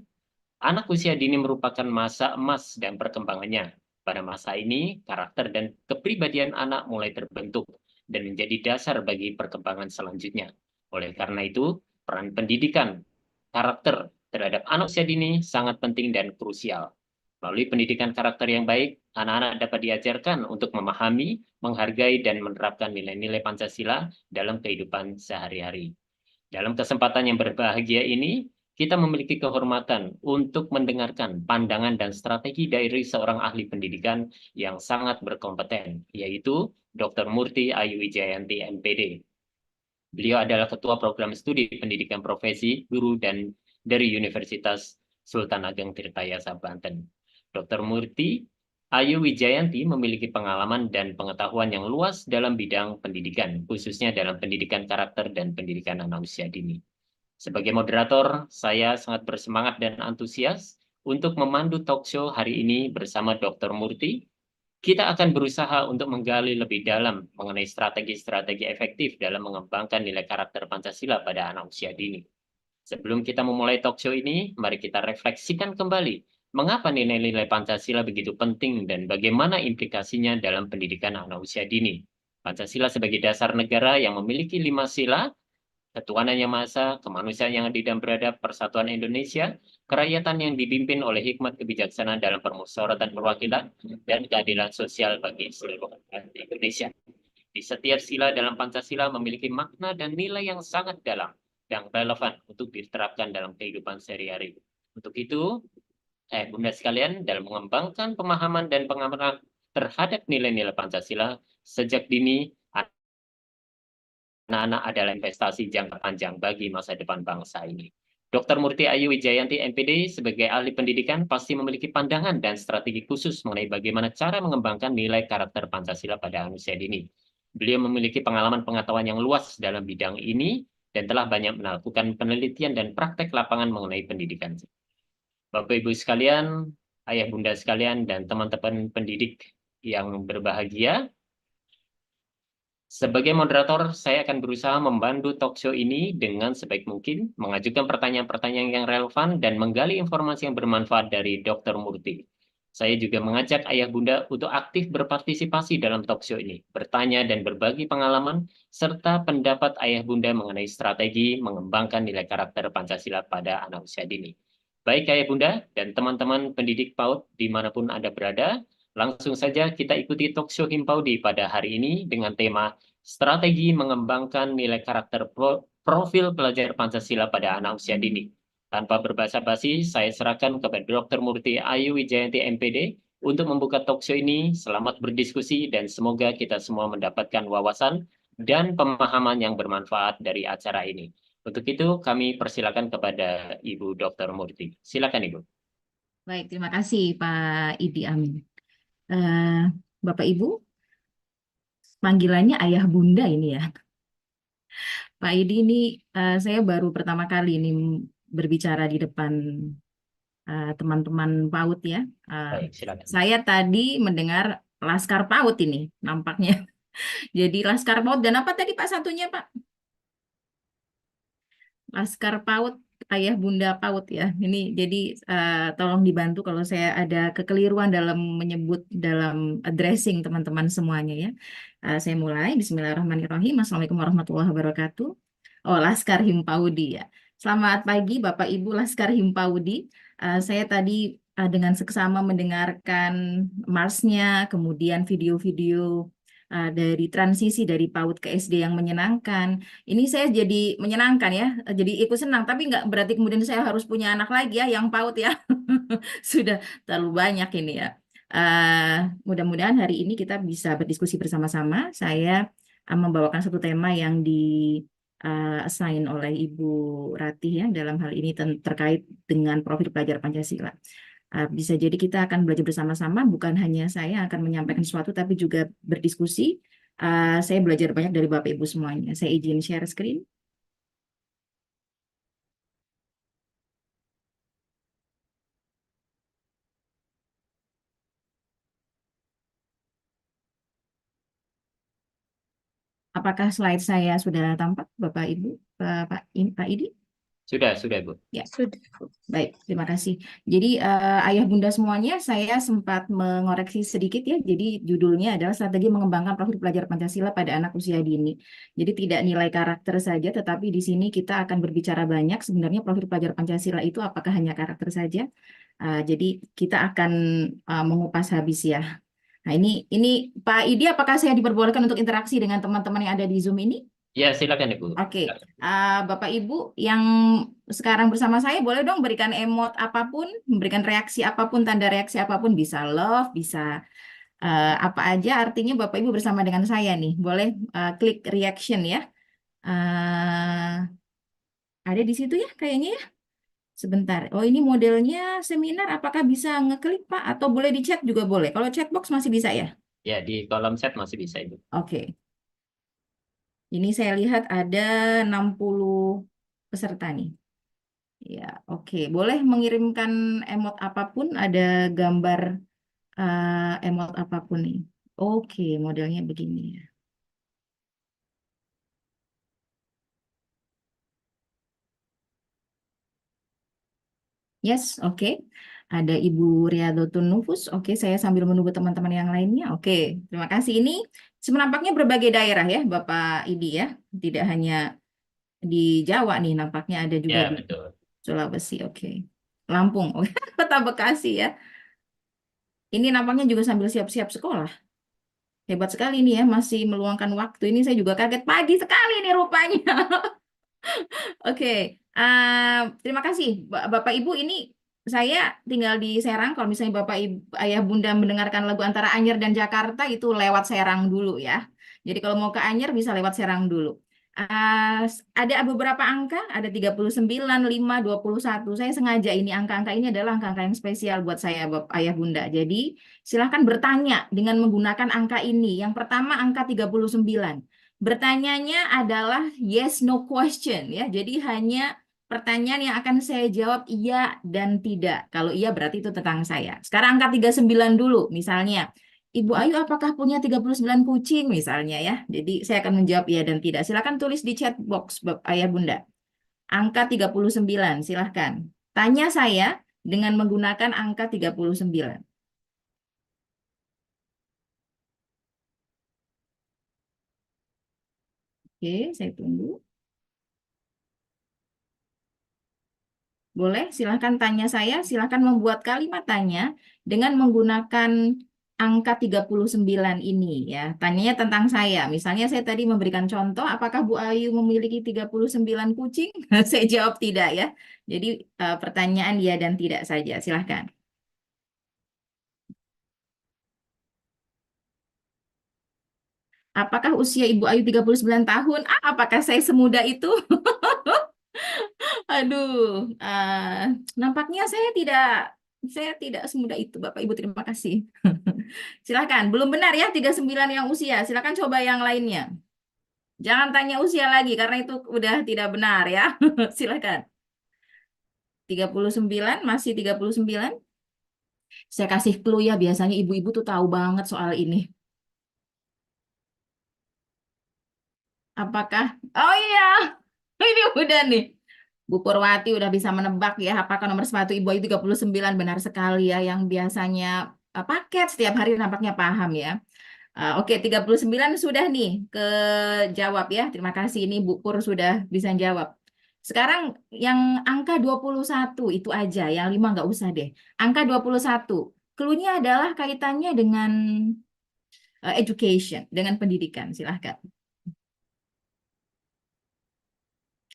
[SPEAKER 11] anak usia dini merupakan masa emas dan perkembangannya. Pada masa ini, karakter dan kepribadian anak mulai terbentuk dan menjadi dasar bagi perkembangan selanjutnya. Oleh karena itu, peran pendidikan karakter terhadap anak usia dini sangat penting dan krusial. Melalui pendidikan karakter yang baik, anak-anak dapat diajarkan untuk memahami, menghargai, dan menerapkan nilai-nilai Pancasila dalam kehidupan sehari-hari. Dalam kesempatan yang berbahagia ini, kita memiliki kehormatan untuk mendengarkan pandangan dan strategi dari seorang ahli pendidikan yang sangat berkompeten, yaitu Dr. Murti Ayu Wijayanti, MPD. Beliau adalah Ketua Program Studi Pendidikan Profesi Guru dan dari Universitas Sultan Ageng Tirtayasa, Banten. Dr. Murti Ayu Wijayanti memiliki pengalaman dan pengetahuan yang luas dalam bidang pendidikan, khususnya dalam pendidikan karakter dan pendidikan anak usia dini. Sebagai moderator, saya sangat bersemangat dan antusias untuk memandu talkshow hari ini bersama Dr. Murti. Kita akan berusaha untuk menggali lebih dalam mengenai strategi-strategi efektif dalam mengembangkan nilai karakter Pancasila pada anak usia dini. Sebelum kita memulai talkshow ini, mari kita refleksikan kembali mengapa nilai-nilai Pancasila begitu penting dan bagaimana implikasinya dalam pendidikan anak usia dini. Pancasila sebagai dasar negara yang memiliki 5 sila, ketuhanan yang maha esa, kemanusiaan yang adil dan beradab, persatuan Indonesia, kerakyatan yang dipimpin oleh hikmat kebijaksanaan dalam permusyawaratan perwakilan, dan keadilan sosial bagi seluruh rakyat Indonesia. Di setiap sila dalam Pancasila memiliki makna dan nilai yang sangat dalam dan relevan untuk diterapkan dalam kehidupan sehari-hari. Untuk itu, bunda sekalian, dalam mengembangkan pemahaman dan pengamanan terhadap nilai-nilai Pancasila sejak dini, anak-anak adalah investasi jangka panjang bagi masa depan bangsa ini. Dr. Murti Ayu Wijayanti, MPD, sebagai ahli pendidikan pasti memiliki pandangan dan strategi khusus mengenai bagaimana cara mengembangkan nilai karakter Pancasila pada anak usia dini. Beliau memiliki pengalaman pengetahuan yang luas dalam bidang ini dan telah banyak melakukan penelitian dan praktek lapangan mengenai pendidikan. Bapak Ibu sekalian, ayah bunda sekalian, dan teman-teman pendidik yang berbahagia, sebagai moderator, saya akan berusaha membantu talkshow ini dengan sebaik mungkin, mengajukan pertanyaan-pertanyaan yang relevan, dan menggali informasi yang bermanfaat dari Dr. Murti. Saya juga mengajak ayah bunda untuk aktif berpartisipasi dalam talkshow ini, bertanya dan berbagi pengalaman, serta pendapat ayah bunda mengenai strategi mengembangkan nilai karakter Pancasila pada anak usia dini. Baik ayah bunda dan teman-teman pendidik PAUD dimanapun Anda berada, langsung saja kita ikuti talkshow Himpaudi pada hari ini dengan tema strategi mengembangkan nilai karakter profil pelajar Pancasila pada anak usia dini. Tanpa berbasa-basi, saya serahkan kepada Dr. Murti Ayu Wijayanti MPD untuk membuka talkshow ini. Selamat berdiskusi dan semoga kita semua mendapatkan wawasan dan pemahaman yang bermanfaat dari acara ini. Untuk itu, kami persilakan kepada Ibu Dr. Murti. Silakan, Ibu.
[SPEAKER 12] Baik, terima kasih Pak Idi Amin. Bapak Ibu, panggilannya ayah bunda ini ya. Pak Idi ini saya baru pertama kali ini berbicara di depan teman-teman PAUD ya.
[SPEAKER 11] Baik, silakan.
[SPEAKER 12] Saya tadi mendengar Laskar PAUD ini nampaknya. Jadi Laskar PAUD dan apa tadi Pak satunya Pak? Laskar PAUD, ayah bunda PAUD ya. Ini jadi tolong dibantu kalau saya ada kekeliruan dalam menyebut dalam addressing teman-teman semuanya ya. Saya mulai. Bismillahirrahmanirrahim. Assalamualaikum warahmatullahi wabarakatuh. Oh, Laskar Himpaudi ya. Selamat pagi Bapak Ibu Laskar Himpaudi. Saya tadi dengan seksama mendengarkan marsnya, kemudian video-video dari transisi dari PAUD ke SD yang menyenangkan. Ini saya jadi menyenangkan ya, jadi ikut senang. Tapi nggak berarti kemudian saya harus punya anak lagi ya yang PAUD ya. Sudah terlalu banyak ini ya. Mudah-mudahan hari ini kita bisa berdiskusi bersama-sama. Saya membawakan satu tema yang assign oleh Ibu Ratih ya dalam hal ini terkait dengan profil pelajar Pancasila. Bisa jadi kita akan belajar bersama-sama, bukan hanya saya akan menyampaikan sesuatu, tapi juga berdiskusi. Saya belajar banyak dari Bapak Ibu semuanya. Saya izin share screen. Apakah slide saya sudah tampak, Bapak Ibu, Pak Idi?
[SPEAKER 11] Sudah, Bu.
[SPEAKER 12] Ya, sudah. Baik, terima kasih. Jadi ayah bunda semuanya, saya sempat mengoreksi sedikit ya. Jadi judulnya adalah strategi mengembangkan profil pelajar Pancasila pada anak usia dini. Jadi tidak nilai karakter saja, tetapi di sini kita akan berbicara banyak. Sebenarnya profil pelajar Pancasila itu apakah hanya karakter saja? Jadi kita akan mengupas habis ya. Nah ini Pak Idi, apakah saya diperbolehkan untuk interaksi dengan teman-teman yang ada di Zoom ini?
[SPEAKER 11] Ya, silakan Ibu.
[SPEAKER 12] Oke, Bapak Ibu yang sekarang bersama saya boleh dong berikan emot apapun, memberikan reaksi apapun, tanda reaksi apapun, bisa love, bisa apa aja. Artinya Bapak Ibu bersama dengan saya nih, boleh klik reaction ya. Ada di situ ya kayaknya ya. Sebentar. Oh ini modelnya seminar, apakah bisa ngeklik Pak? Atau boleh di chat juga boleh. Kalau chatbox masih bisa ya?
[SPEAKER 11] Ya, di kolom chat masih bisa Ibu.
[SPEAKER 12] Oke. Ini saya lihat ada 60 peserta nih. Ya, oke. Boleh mengirimkan emot apapun, ada gambar emot apapun nih. Oke, modelnya begini ya. Yes, oke. Ada Ibu Riyadotun Nufus. Oke, saya sambil menunggu teman-teman yang lainnya. Oke, terima kasih. Ini nampaknya berbagai daerah ya, Bapak Idi ya. Tidak hanya di Jawa nih, nampaknya ada juga
[SPEAKER 11] Ya,
[SPEAKER 12] di
[SPEAKER 11] betul.
[SPEAKER 12] Sulawesi. Oke. Lampung, oke. Kota Bekasi ya. Ini nampaknya juga sambil siap-siap sekolah. Hebat sekali nih ya, masih meluangkan waktu. Ini saya juga kaget pagi sekali nih rupanya. Oke, terima kasih Bapak Ibu. Ini saya tinggal di Serang. Kalau misalnya Bapak Ibu, Ayah Bunda mendengarkan lagu antara Anyer dan Jakarta itu lewat Serang dulu ya. Jadi kalau mau ke Anyer bisa lewat Serang dulu. Ada beberapa angka, ada 39, 5, 21. Saya sengaja ini angka-angka ini adalah angka-angka yang spesial buat saya Bapak Ayah Bunda. Jadi silahkan bertanya dengan menggunakan angka ini. Yang pertama angka 39. Bertanyanya adalah yes no question ya. Jadi hanya pertanyaan yang akan saya jawab iya dan tidak. Kalau iya berarti itu tentang saya. Sekarang angka 39 dulu misalnya. Ibu Ayu apakah punya 39 kucing misalnya ya. Jadi saya akan menjawab iya dan tidak. Silakan tulis di chat box Ayah Bunda. Angka 39 silahkan. Tanya saya dengan menggunakan angka 39. Oke, saya tunggu. Boleh, silahkan tanya saya. Silahkan membuat kalimat tanya dengan menggunakan angka 39 ini ya. Tanyanya tentang saya. Misalnya saya tadi memberikan contoh, apakah Bu Ayu memiliki 39 kucing? Saya jawab tidak ya. Jadi pertanyaan ya dan tidak saja. Silahkan. Apakah usia Ibu Ayu 39 tahun? Apakah saya semuda itu? Aduh, nampaknya saya tidak semudah itu, Bapak Ibu. Terima kasih. Silakan. Belum benar ya 39 yang usia. Silakan coba yang lainnya. Jangan tanya usia lagi karena itu udah tidak benar ya. Silakan. 39 masih 39. Saya kasih clue ya, biasanya ibu-ibu tuh tahu banget soal ini. Apakah? Oh iya, ini udah nih. Bu Purwati udah bisa menebak ya, apakah nomor sepatu Ibu Ayu 39 benar sekali ya, yang biasanya paket setiap hari nampaknya paham ya. Oke, 39 sudah nih kejawab ya. Terima kasih, ini Bu Pur sudah bisa jawab. Sekarang yang angka 21 itu aja, yang 5 nggak usah deh. Angka 21, clue-nya adalah kaitannya dengan education, dengan pendidikan. Silahkan.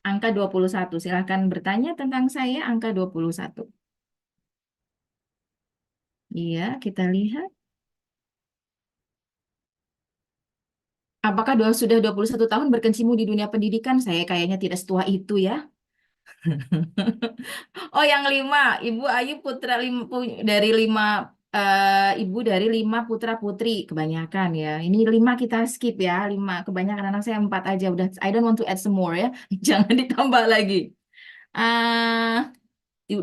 [SPEAKER 12] Angka 21, silahkan bertanya tentang saya, angka 21. Iya, kita lihat. Apakah sudah 21 tahun berkecimpung di dunia pendidikan? Saya kayaknya tidak setua itu ya. Oh, yang 5, Ibu Ayu putra dari 5 ibu dari 5 putra putri kebanyakan ya. Ini 5 kita skip ya, 5 kebanyakan anak saya 4 aja udah. I don't want to add some more ya. Jangan ditambah lagi. 21,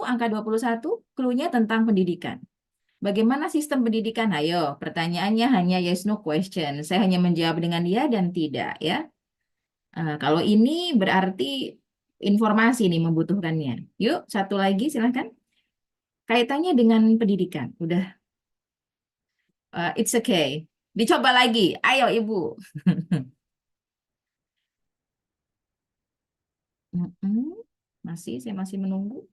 [SPEAKER 12] angka 21, clue-nya tentang pendidikan. Bagaimana sistem pendidikan? Ayo, pertanyaannya hanya yes no question. Saya hanya menjawab dengan ya dan tidak ya. Kalau ini berarti informasi nih membutuhkannya. Yuk, satu lagi silahkan. Kaitannya dengan pendidikan. Udah. It's okay. Dicoba lagi. Ayo, Ibu. Saya masih menunggu.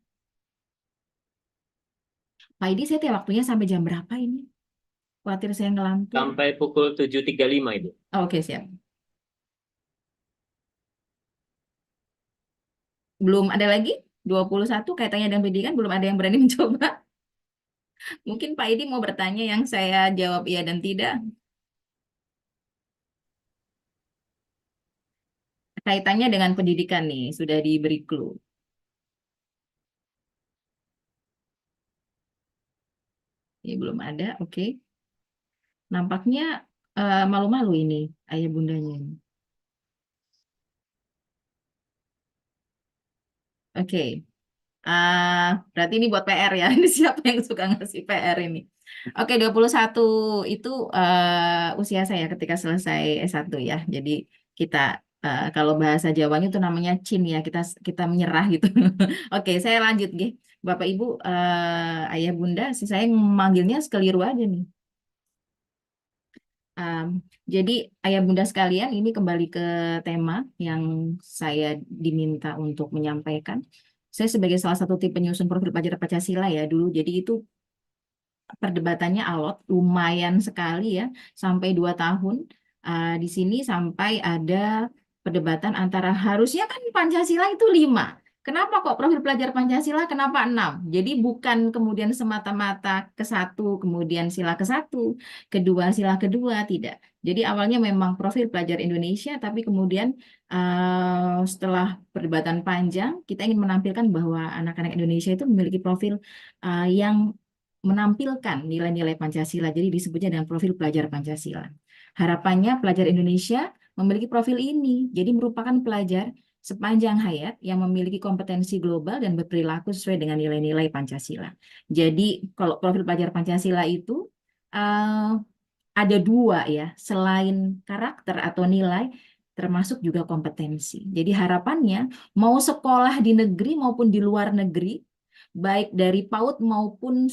[SPEAKER 12] Pak Idi, saya waktunya sampai jam berapa ini? Khawatir saya ngelantur.
[SPEAKER 11] Sampai pukul 7.35 Ibu.
[SPEAKER 12] Oke, siap. Belum ada lagi? 21 kaitannya dengan pendidikan, belum ada yang berani mencoba. Mungkin Pak Idi mau bertanya yang saya jawab iya dan tidak. Kaitannya dengan pendidikan nih, sudah diberi clue. Ini belum ada, oke. Nampaknya malu-malu ini ayah bundanya. Oke. Berarti ini buat PR ya. Ini siapa yang suka ngasih PR ini? Oke, 21 itu usia saya ketika selesai S1 ya. Jadi kita kalau bahasa Jawanya itu namanya cin ya. Kita menyerah gitu. Oke, saya lanjut nggih. Bapak Ibu, ayah bunda, saya memanggilnya sekeliru aja nih. Jadi ayah bunda sekalian, ini kembali ke tema yang saya diminta untuk menyampaikan. Saya sebagai salah satu tim penyusun profil pelajar Pancasila ya dulu, jadi itu perdebatannya alot, lumayan sekali ya, sampai 2 tahun. Di sini sampai ada perdebatan antara harusnya kan Pancasila itu 5. Kenapa kok profil pelajar Pancasila, kenapa 6? Jadi bukan kemudian semata-mata ke 1, kemudian sila ke-1, kedua sila kedua, tidak. Jadi awalnya memang profil pelajar Indonesia, tapi kemudian setelah perdebatan panjang, kita ingin menampilkan bahwa anak-anak Indonesia itu memiliki profil yang menampilkan nilai-nilai Pancasila, jadi disebutnya dengan profil pelajar Pancasila. Harapannya pelajar Indonesia memiliki profil ini, jadi merupakan pelajar sepanjang hayat yang memiliki kompetensi global dan berperilaku sesuai dengan nilai-nilai Pancasila. Jadi kalau profil pelajar Pancasila itu ada 2 ya, selain karakter atau nilai, termasuk juga kompetensi. Jadi harapannya mau sekolah di negeri maupun di luar negeri, baik dari PAUD maupun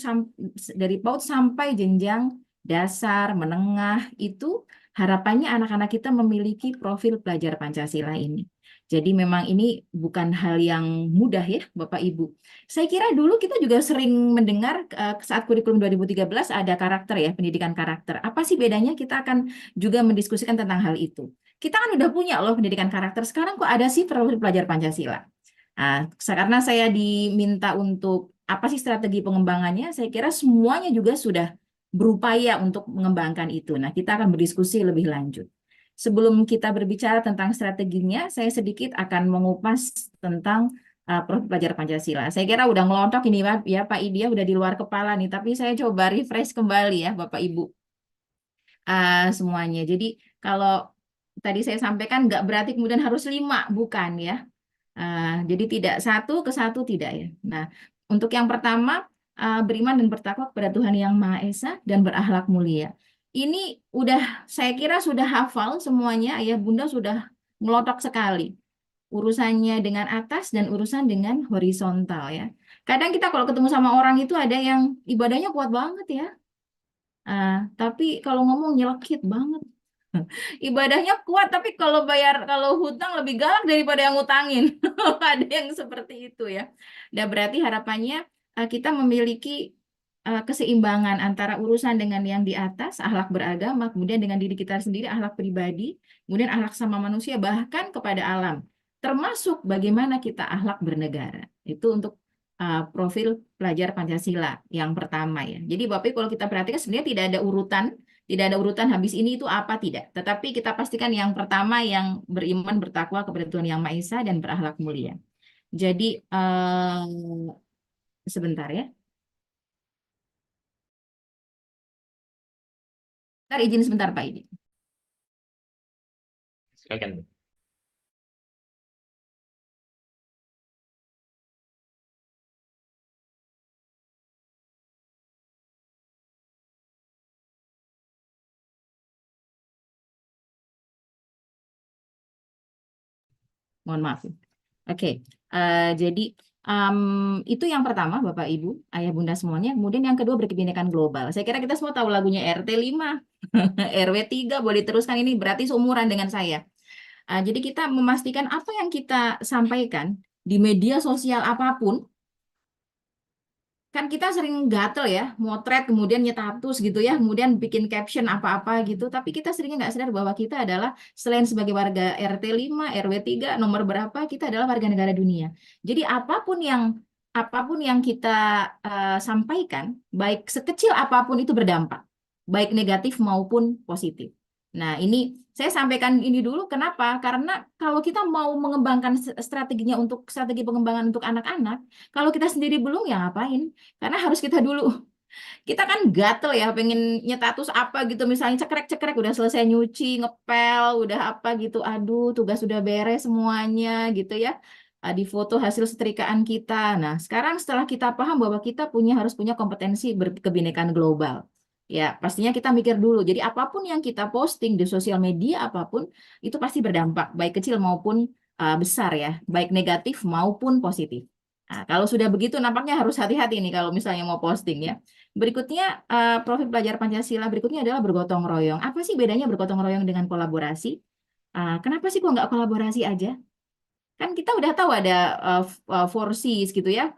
[SPEAKER 12] dari PAUD sampai jenjang dasar, menengah, itu harapannya anak-anak kita memiliki profil pelajar Pancasila ini. Jadi memang ini bukan hal yang mudah ya Bapak Ibu. Saya kira dulu kita juga sering mendengar saat kurikulum 2013 ada karakter ya, pendidikan karakter. Apa sih bedanya? Kita akan juga mendiskusikan tentang hal itu. Kita kan udah punya loh pendidikan karakter, sekarang kok ada sih profil pelajar Pancasila? Nah, karena saya diminta untuk apa sih strategi pengembangannya, saya kira semuanya juga sudah berupaya untuk mengembangkan itu. Nah, kita akan berdiskusi lebih lanjut. Sebelum kita berbicara tentang strateginya, saya sedikit akan mengupas tentang profil pelajar Pancasila. Saya kira udah ngelontok ini ya Pak Idia, udah di luar kepala nih, tapi saya coba refresh kembali ya Bapak Ibu semuanya. Jadi kalau tadi saya sampaikan nggak berarti kemudian harus 5, bukan ya. Jadi tidak satu ke satu tidak ya. Nah, untuk yang pertama beriman dan bertakwa kepada Tuhan Yang Maha Esa dan berakhlak mulia. Ini udah saya kira sudah hafal semuanya, ayah bunda sudah melotok sekali. Urusannya dengan atas dan urusan dengan horizontal ya. Kadang kita kalau ketemu sama orang itu ada yang ibadahnya kuat banget ya. Tapi kalau ngomong nyelekit banget. Ibadahnya kuat, tapi kalau hutang lebih galak daripada yang ngutangin. Ada yang seperti itu ya. Dan berarti harapannya kita memiliki keseimbangan antara urusan dengan yang di atas, akhlak beragama, kemudian dengan diri kita sendiri, akhlak pribadi, kemudian akhlak sama manusia, bahkan kepada alam. Termasuk bagaimana kita akhlak bernegara. Itu untuk profil pelajar Pancasila yang pertama ya. Jadi Bapak Ibu kalau kita perhatikan sebenarnya tidak ada urutan habis ini itu apa tidak. Tetapi kita pastikan yang pertama yang beriman bertakwa kepada Tuhan Yang Maha Esa dan berakhlak mulia. Jadi sebentar ya. Izin sebentar Pak Idi.
[SPEAKER 11] Silakan.
[SPEAKER 12] Mohon maaf. Oke, jadi itu yang pertama Bapak Ibu, ayah bunda semuanya. Kemudian yang kedua berkebinekaan global. Saya kira kita semua tahu lagunya RT 5, RW 3, boleh diteruskan ini berarti seumuran dengan saya. Jadi kita memastikan apa yang kita sampaikan di media sosial apapun, kan kita sering gatel ya, motret kemudian nyetatus gitu ya, kemudian bikin caption apa-apa gitu, tapi kita seringnya nggak sadar bahwa kita adalah selain sebagai warga RT 5, RW 3, nomor berapa, kita adalah warga negara dunia. Jadi apapun yang kita sampaikan, baik sekecil apapun itu berdampak, baik negatif maupun positif. Nah, ini saya sampaikan ini dulu kenapa? Karena kalau kita mau mengembangkan strateginya untuk strategi pengembangan untuk anak-anak, kalau kita sendiri belum ya ngapain? Karena harus kita dulu. Kita kan gatel ya pengen nyetatus apa gitu misalnya cekrek-cekrek udah selesai nyuci, ngepel, udah apa gitu. Aduh, tugas udah beres semuanya gitu ya. Di foto hasil setrikaan kita. Nah, sekarang setelah kita paham bahwa kita harus punya kompetensi berkebinekaan global. Ya, pastinya kita mikir dulu. Jadi apapun yang kita posting di sosial media apapun itu pasti berdampak baik kecil maupun besar ya, baik negatif maupun positif. Nah, kalau sudah begitu nampaknya harus hati-hati nih kalau misalnya mau posting ya. Berikutnya profil pelajar Pancasila berikutnya adalah bergotong royong. Apa sih bedanya bergotong royong dengan kolaborasi? Kenapa sih kok nggak kolaborasi aja? Kan kita udah tahu ada 4Cs gitu ya.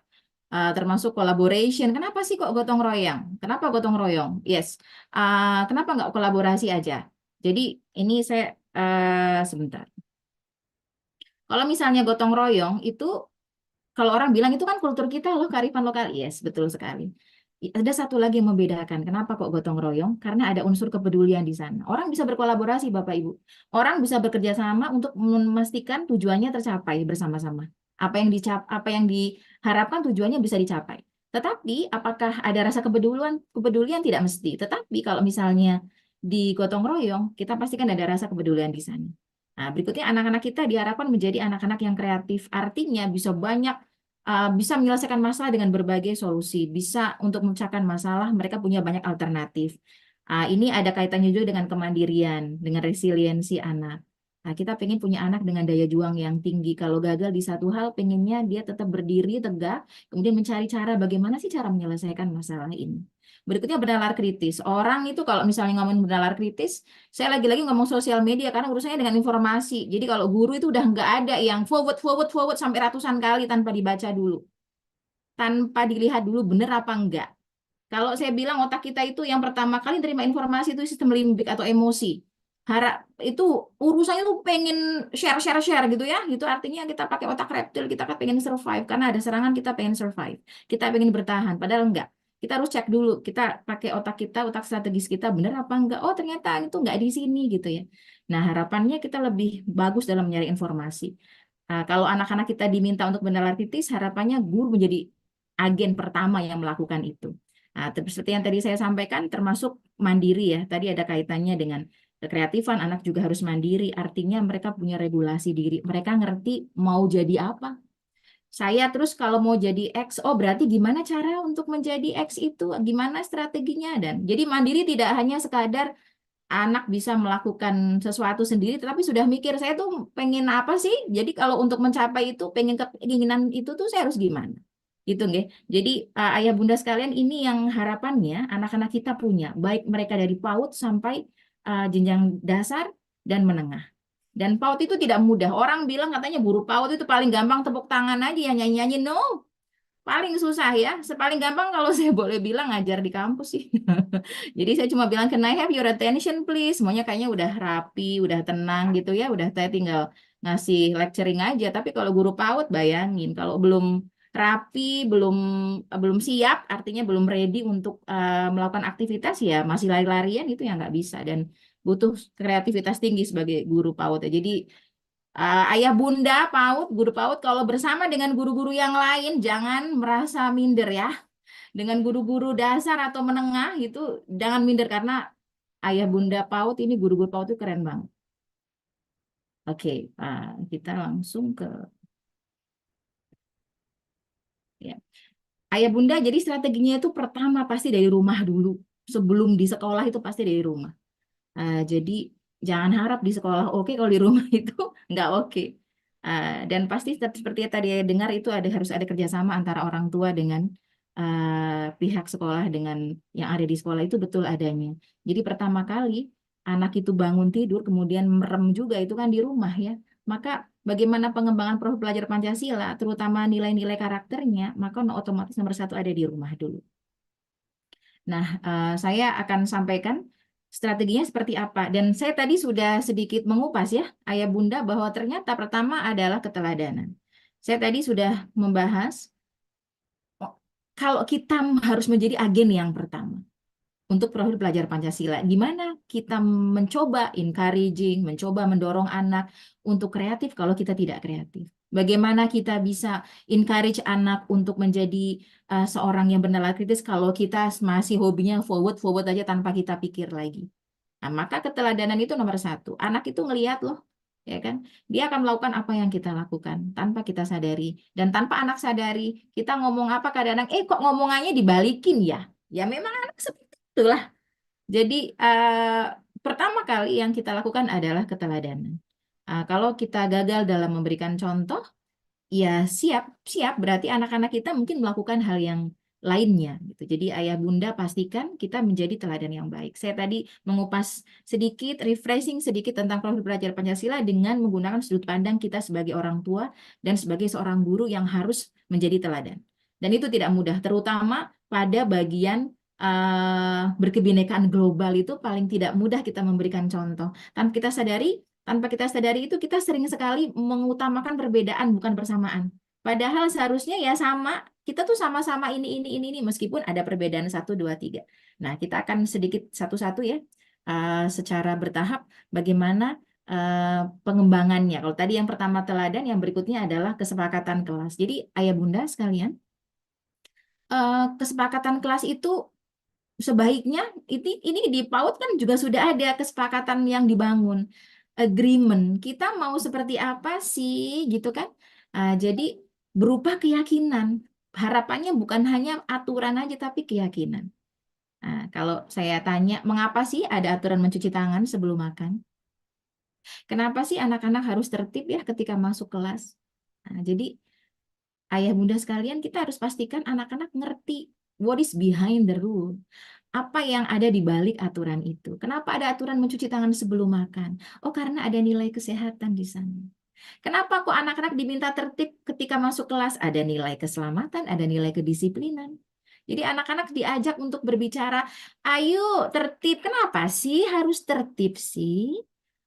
[SPEAKER 12] Termasuk collaboration. Kenapa sih kok gotong royong? Kenapa gotong royong? Yes. Kenapa nggak kolaborasi aja? Jadi ini saya sebentar. Kalau misalnya gotong royong itu, kalau orang bilang itu kan kultur kita loh, kearifan lokal. Yes, betul sekali. Ada satu lagi yang membedakan. Kenapa kok gotong royong? Karena ada unsur kepedulian di sana. Orang bisa berkolaborasi, Bapak Ibu. Orang bisa bekerja sama untuk memastikan tujuannya tercapai bersama-sama. Apa yang diharapkan tujuannya bisa dicapai. Tetapi apakah ada rasa kepedulian? Kepedulian tidak mesti. Tetapi kalau misalnya di gotong royong, kita pastikan ada rasa kepedulian di sana. Nah, berikutnya anak-anak kita diharapkan menjadi anak-anak yang kreatif. Artinya bisa menyelesaikan masalah dengan berbagai solusi. Bisa untuk memecahkan masalah, mereka punya banyak alternatif. Ini ada kaitannya juga dengan kemandirian, dengan resiliensi anak. Nah, kita pengen punya anak dengan daya juang yang tinggi. Kalau gagal di satu hal, pengennya dia tetap berdiri tegak, kemudian mencari cara bagaimana sih cara menyelesaikan masalah ini. Berikutnya bernalar kritis. Orang itu kalau misalnya ngomongin bernalar kritis, saya lagi-lagi ngomong sosial media karena urusannya dengan informasi. Jadi kalau guru itu udah nggak ada yang forward sampai ratusan kali tanpa dibaca dulu. Tanpa dilihat dulu bener apa enggak. Kalau saya bilang otak kita itu yang pertama kali terima informasi itu sistem limbik atau emosi. Harap itu urusannya tuh pengen share gitu ya. Itu artinya kita pakai otak reptil, kita kan pengen survive karena ada serangan kita pengen survive. Kita pengen bertahan, padahal enggak. Kita harus cek dulu, kita pakai otak kita, otak strategis kita benar apa enggak. Oh, ternyata itu enggak di sini gitu ya. Nah, harapannya kita lebih bagus dalam mencari informasi. Kalau anak-anak kita diminta untuk bernalar kritis, harapannya guru menjadi agen pertama yang melakukan itu. Nah, seperti yang tadi saya sampaikan, termasuk mandiri ya. Tadi ada kaitannya dengan kreatifan, anak juga harus mandiri. Artinya mereka punya regulasi diri. Mereka ngerti mau jadi apa. Saya terus kalau mau jadi X, oh berarti gimana cara untuk menjadi X itu? Gimana strateginya? Dan jadi mandiri tidak hanya sekadar anak bisa melakukan sesuatu sendiri, tetapi sudah mikir, saya tuh pengen apa sih? Jadi kalau untuk mencapai itu, pengen keinginan itu tuh saya harus gimana? Gitu nggih. Jadi ayah bunda sekalian, ini yang harapannya anak-anak kita punya, baik mereka dari PAUD sampai jenjang dasar dan menengah. Dan PAUD itu tidak mudah. Orang bilang katanya guru PAUD itu paling gampang tepuk tangan aja ya nyanyi-nyanyi. No, paling susah ya. Sepaling gampang kalau saya boleh bilang ngajar di kampus sih. Jadi saya cuma bilang, can I have your attention please? Semuanya kayaknya udah rapi, udah tenang gitu ya. Udah saya tinggal ngasih lecturing aja. Tapi kalau guru PAUD bayangin, kalau belum rapi, belum siap, artinya belum ready untuk melakukan aktivitas ya masih lari-larian, itu ya nggak bisa. Dan butuh kreativitas tinggi sebagai guru PAUD ya. Jadi ayah bunda PAUD, guru PAUD kalau bersama dengan guru-guru yang lain jangan merasa minder ya. Dengan guru-guru dasar atau menengah itu jangan minder karena ayah bunda PAUD ini guru-guru PAUD itu keren banget. Oke, kita langsung ke ya. Ayah bunda jadi strateginya itu pertama pasti dari rumah dulu. Sebelum di sekolah itu pasti dari rumah. Jadi jangan harap di sekolah oke, kalau di rumah itu nggak oke. Dan pasti seperti yang tadi dengar itu harus ada kerjasama antara orang tua dengan pihak sekolah dengan yang ada di sekolah itu betul adanya. Jadi pertama kali anak itu bangun tidur kemudian merem juga itu kan di rumah ya. Maka bagaimana pengembangan profil pelajar Pancasila, terutama nilai-nilai karakternya, maka otomatis nomor satu ada di rumah dulu. Nah, saya akan sampaikan strateginya seperti apa. Dan saya tadi sudah sedikit mengupas ya, ayah bunda, bahwa ternyata pertama adalah keteladanan. Saya tadi sudah membahas kalau kita harus menjadi agen yang pertama untuk profil pelajar Pancasila. Gimana kita mencoba encouraging, mencoba mendorong anak untuk kreatif kalau kita tidak kreatif. Bagaimana kita bisa encourage anak untuk menjadi seorang yang bernalar kritis kalau kita masih hobinya forward aja tanpa kita pikir lagi. Nah, maka keteladanan itu nomor satu. Anak itu ngelihat loh, ya kan? Dia akan melakukan apa yang kita lakukan tanpa kita sadari. Dan tanpa anak sadari, kita ngomong apa kadang-kadang, kok ngomongannya dibalikin ya? Ya memang anak seperti itulah. Jadi pertama kali yang kita lakukan adalah keteladanan. Kalau kita gagal dalam memberikan contoh, ya siap berarti anak-anak kita mungkin melakukan hal yang lainnya gitu. Jadi ayah bunda pastikan kita menjadi teladan yang baik. Saya tadi mengupas sedikit, refreshing sedikit tentang profil pelajar Pancasila dengan menggunakan sudut pandang kita sebagai orang tua dan sebagai seorang guru yang harus menjadi teladan. Dan itu tidak mudah, terutama pada bagian berkebinekaan global itu paling tidak mudah kita memberikan contoh. Tanpa kita sadari itu kita sering sekali mengutamakan perbedaan bukan persamaan. Padahal seharusnya ya sama, kita tuh sama-sama ini meskipun ada perbedaan 1, 2, 3. Nah, kita akan sedikit satu-satu ya, secara bertahap bagaimana pengembangannya. Kalau tadi yang pertama teladan, yang berikutnya adalah kesepakatan kelas. Jadi ayah bunda sekalian, kesepakatan kelas itu sebaiknya ini di PAUD kan juga sudah ada kesepakatan yang dibangun, agreement. Kita mau seperti apa sih gitu kan? Jadi berupa keyakinan. Harapannya bukan hanya aturan aja tapi keyakinan. Kalau saya tanya, mengapa sih ada aturan mencuci tangan sebelum makan? Kenapa sih anak-anak harus tertib ya ketika masuk kelas? Jadi ayah bunda sekalian, kita harus pastikan anak-anak ngerti What is behind the rule? Apa yang ada di balik aturan itu? Kenapa ada aturan mencuci tangan sebelum makan? Oh, karena ada nilai kesehatan di sana. Kenapa kok anak-anak diminta tertib ketika masuk kelas? Ada nilai keselamatan, ada nilai kedisiplinan. Jadi anak-anak diajak untuk berbicara, ayo tertib. Kenapa sih harus tertib sih?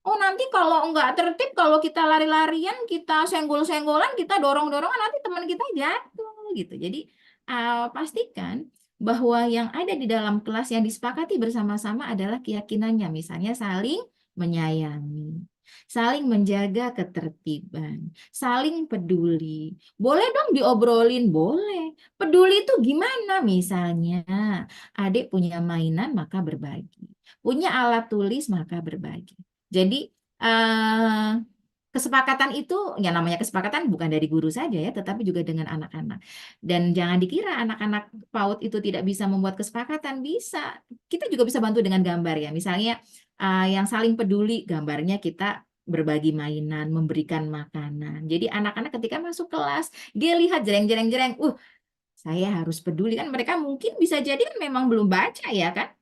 [SPEAKER 12] Oh, nanti kalau nggak tertib, kalau kita lari-larian, kita senggol-senggolan, kita dorong-dorongan, nanti teman kita jatuh gitu. Jadi pastikan bahwa yang ada di dalam kelas yang disepakati bersama-sama adalah keyakinannya, misalnya saling menyayangi, saling menjaga ketertiban, saling peduli. Boleh dong diobrolin, boleh. Peduli itu gimana? Misalnya, adik punya mainan maka berbagi, punya alat tulis maka berbagi. Jadi kesepakatan itu, yang namanya kesepakatan bukan dari guru saja ya, tetapi juga dengan anak-anak. Dan jangan dikira anak-anak PAUD itu tidak bisa membuat kesepakatan, bisa. Kita juga bisa bantu dengan gambar ya. Misalnya yang saling peduli, gambarnya kita berbagi mainan, memberikan makanan. Jadi anak-anak ketika masuk kelas, dia lihat jereng-jereng-jereng, saya harus peduli kan, mereka mungkin bisa jadi kan memang belum baca ya kan.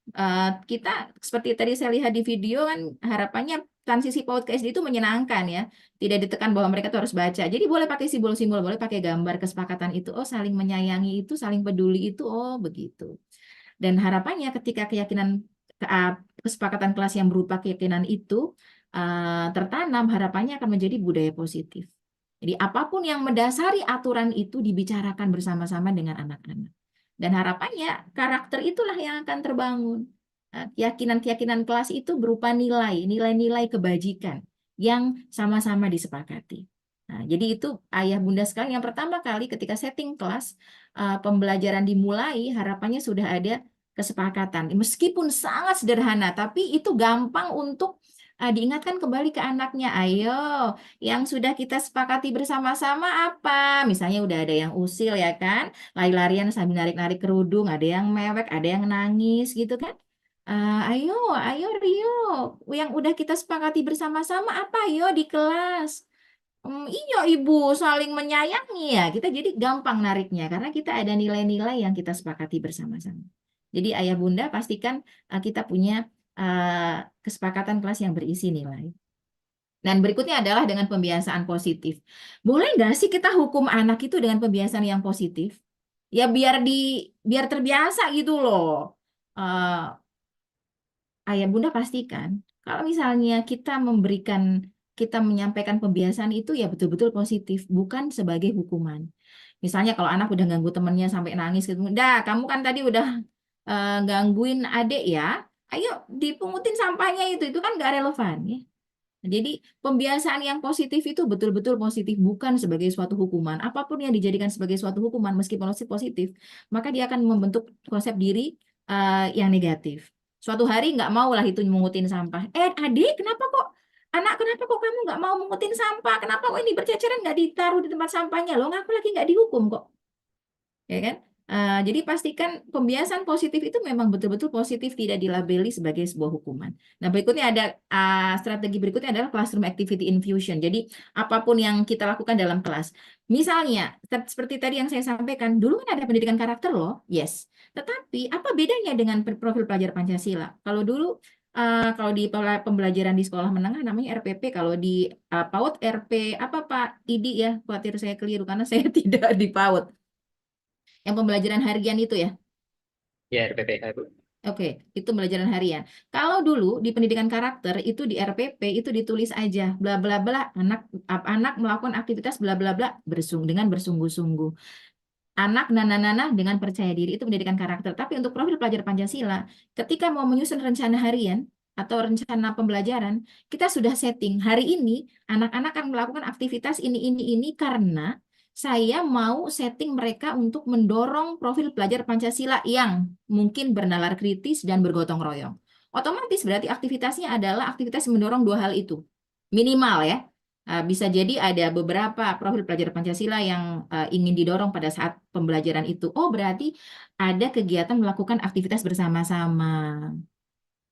[SPEAKER 12] Kita seperti tadi saya lihat di video kan, harapannya transisi PAUD ke SD itu menyenangkan ya, tidak ditekan bahwa mereka tuh harus baca. Jadi boleh pakai simbol-simbol, boleh pakai gambar kesepakatan itu, oh saling menyayangi itu, saling peduli itu, oh begitu. Dan harapannya ketika keyakinan kesepakatan kelas yang berupa keyakinan itu tertanam, harapannya akan menjadi budaya positif. Jadi apapun yang mendasari aturan itu dibicarakan bersama-sama dengan anak-anak. Dan harapannya karakter itulah yang akan terbangun. Keyakinan-keyakinan kelas itu berupa nilai-nilai kebajikan yang sama-sama disepakati. Nah, jadi itu ayah bunda sekalian, yang pertama kali ketika setting kelas, pembelajaran dimulai, harapannya sudah ada kesepakatan. Meskipun sangat sederhana, tapi itu gampang untuk diingatkan kembali ke anaknya. Ayo, yang sudah kita sepakati bersama-sama apa? Misalnya udah ada yang usil ya kan, lari-larian sambil narik-narik kerudung, ada yang mewek, ada yang nangis gitu kan. Ayo Rio, yang udah kita sepakati bersama-sama apa? Ayo di kelas. Iya ibu, saling menyayangi ya. Kita jadi gampang nariknya karena kita ada nilai-nilai yang kita sepakati bersama-sama. Jadi ayah bunda pastikan kita punya kesepakatan kelas yang berisi nilai. Dan berikutnya adalah dengan pembiasaan positif. Boleh nggak sih kita hukum anak itu dengan pembiasaan yang positif? Ya biar terbiasa gitu loh. Ayah bunda pastikan kalau misalnya kita menyampaikan pembiasaan itu ya betul-betul positif, bukan sebagai hukuman. Misalnya kalau anak udah ganggu temennya sampai nangis gitu, dah kamu kan tadi udah gangguin adik ya, ayo dipungutin sampahnya, itu kan nggak relevan ya. Jadi pembiasaan yang positif itu betul-betul positif, bukan sebagai suatu hukuman. Apapun yang dijadikan sebagai suatu hukuman meskipun positif, maka dia akan membentuk konsep diri yang negatif. Suatu hari nggak mau lah itu mengutin sampah. Adik, kenapa kok kamu nggak mau mengutin sampah? Kenapa kok ini berceceran nggak ditaruh di tempat sampahnya? Loh, aku lagi nggak dihukum kok. Ya kan? Jadi pastikan pembiasaan positif itu memang betul-betul positif, tidak dilabeli sebagai sebuah hukuman. Nah, berikutnya ada strategi berikutnya adalah classroom activity infusion. Jadi apapun yang kita lakukan dalam kelas. Misalnya, seperti tadi yang saya sampaikan, dulu kan ada pendidikan karakter loh, yes. Tetapi apa bedanya dengan profil pelajar Pancasila? Kalau dulu kalau di pembelajaran di sekolah menengah namanya RPP, kalau di PAUD RP apa Pak Idi ya, khawatir saya keliru karena saya tidak di PAUD. Yang pembelajaran harian itu ya?
[SPEAKER 11] Ya, RPP, Bu.
[SPEAKER 12] Oke, itu pembelajaran harian. Kalau dulu di pendidikan karakter itu di RPP itu ditulis aja bla bla bla, anak melakukan aktivitas bla bla bla dengan bersungguh-sungguh. Anak nana dengan percaya diri, itu pendidikan karakter. Tapi untuk profil pelajar Pancasila, ketika mau menyusun rencana harian atau rencana pembelajaran, kita sudah setting hari ini anak-anak akan melakukan aktivitas ini karena saya mau setting mereka untuk mendorong profil pelajar Pancasila yang mungkin bernalar kritis dan bergotong royong. Otomatis berarti aktivitasnya adalah aktivitas mendorong dua hal itu. Minimal ya. Bisa jadi ada beberapa profil pelajar Pancasila yang ingin didorong pada saat pembelajaran itu. Oh, berarti ada kegiatan melakukan aktivitas bersama-sama.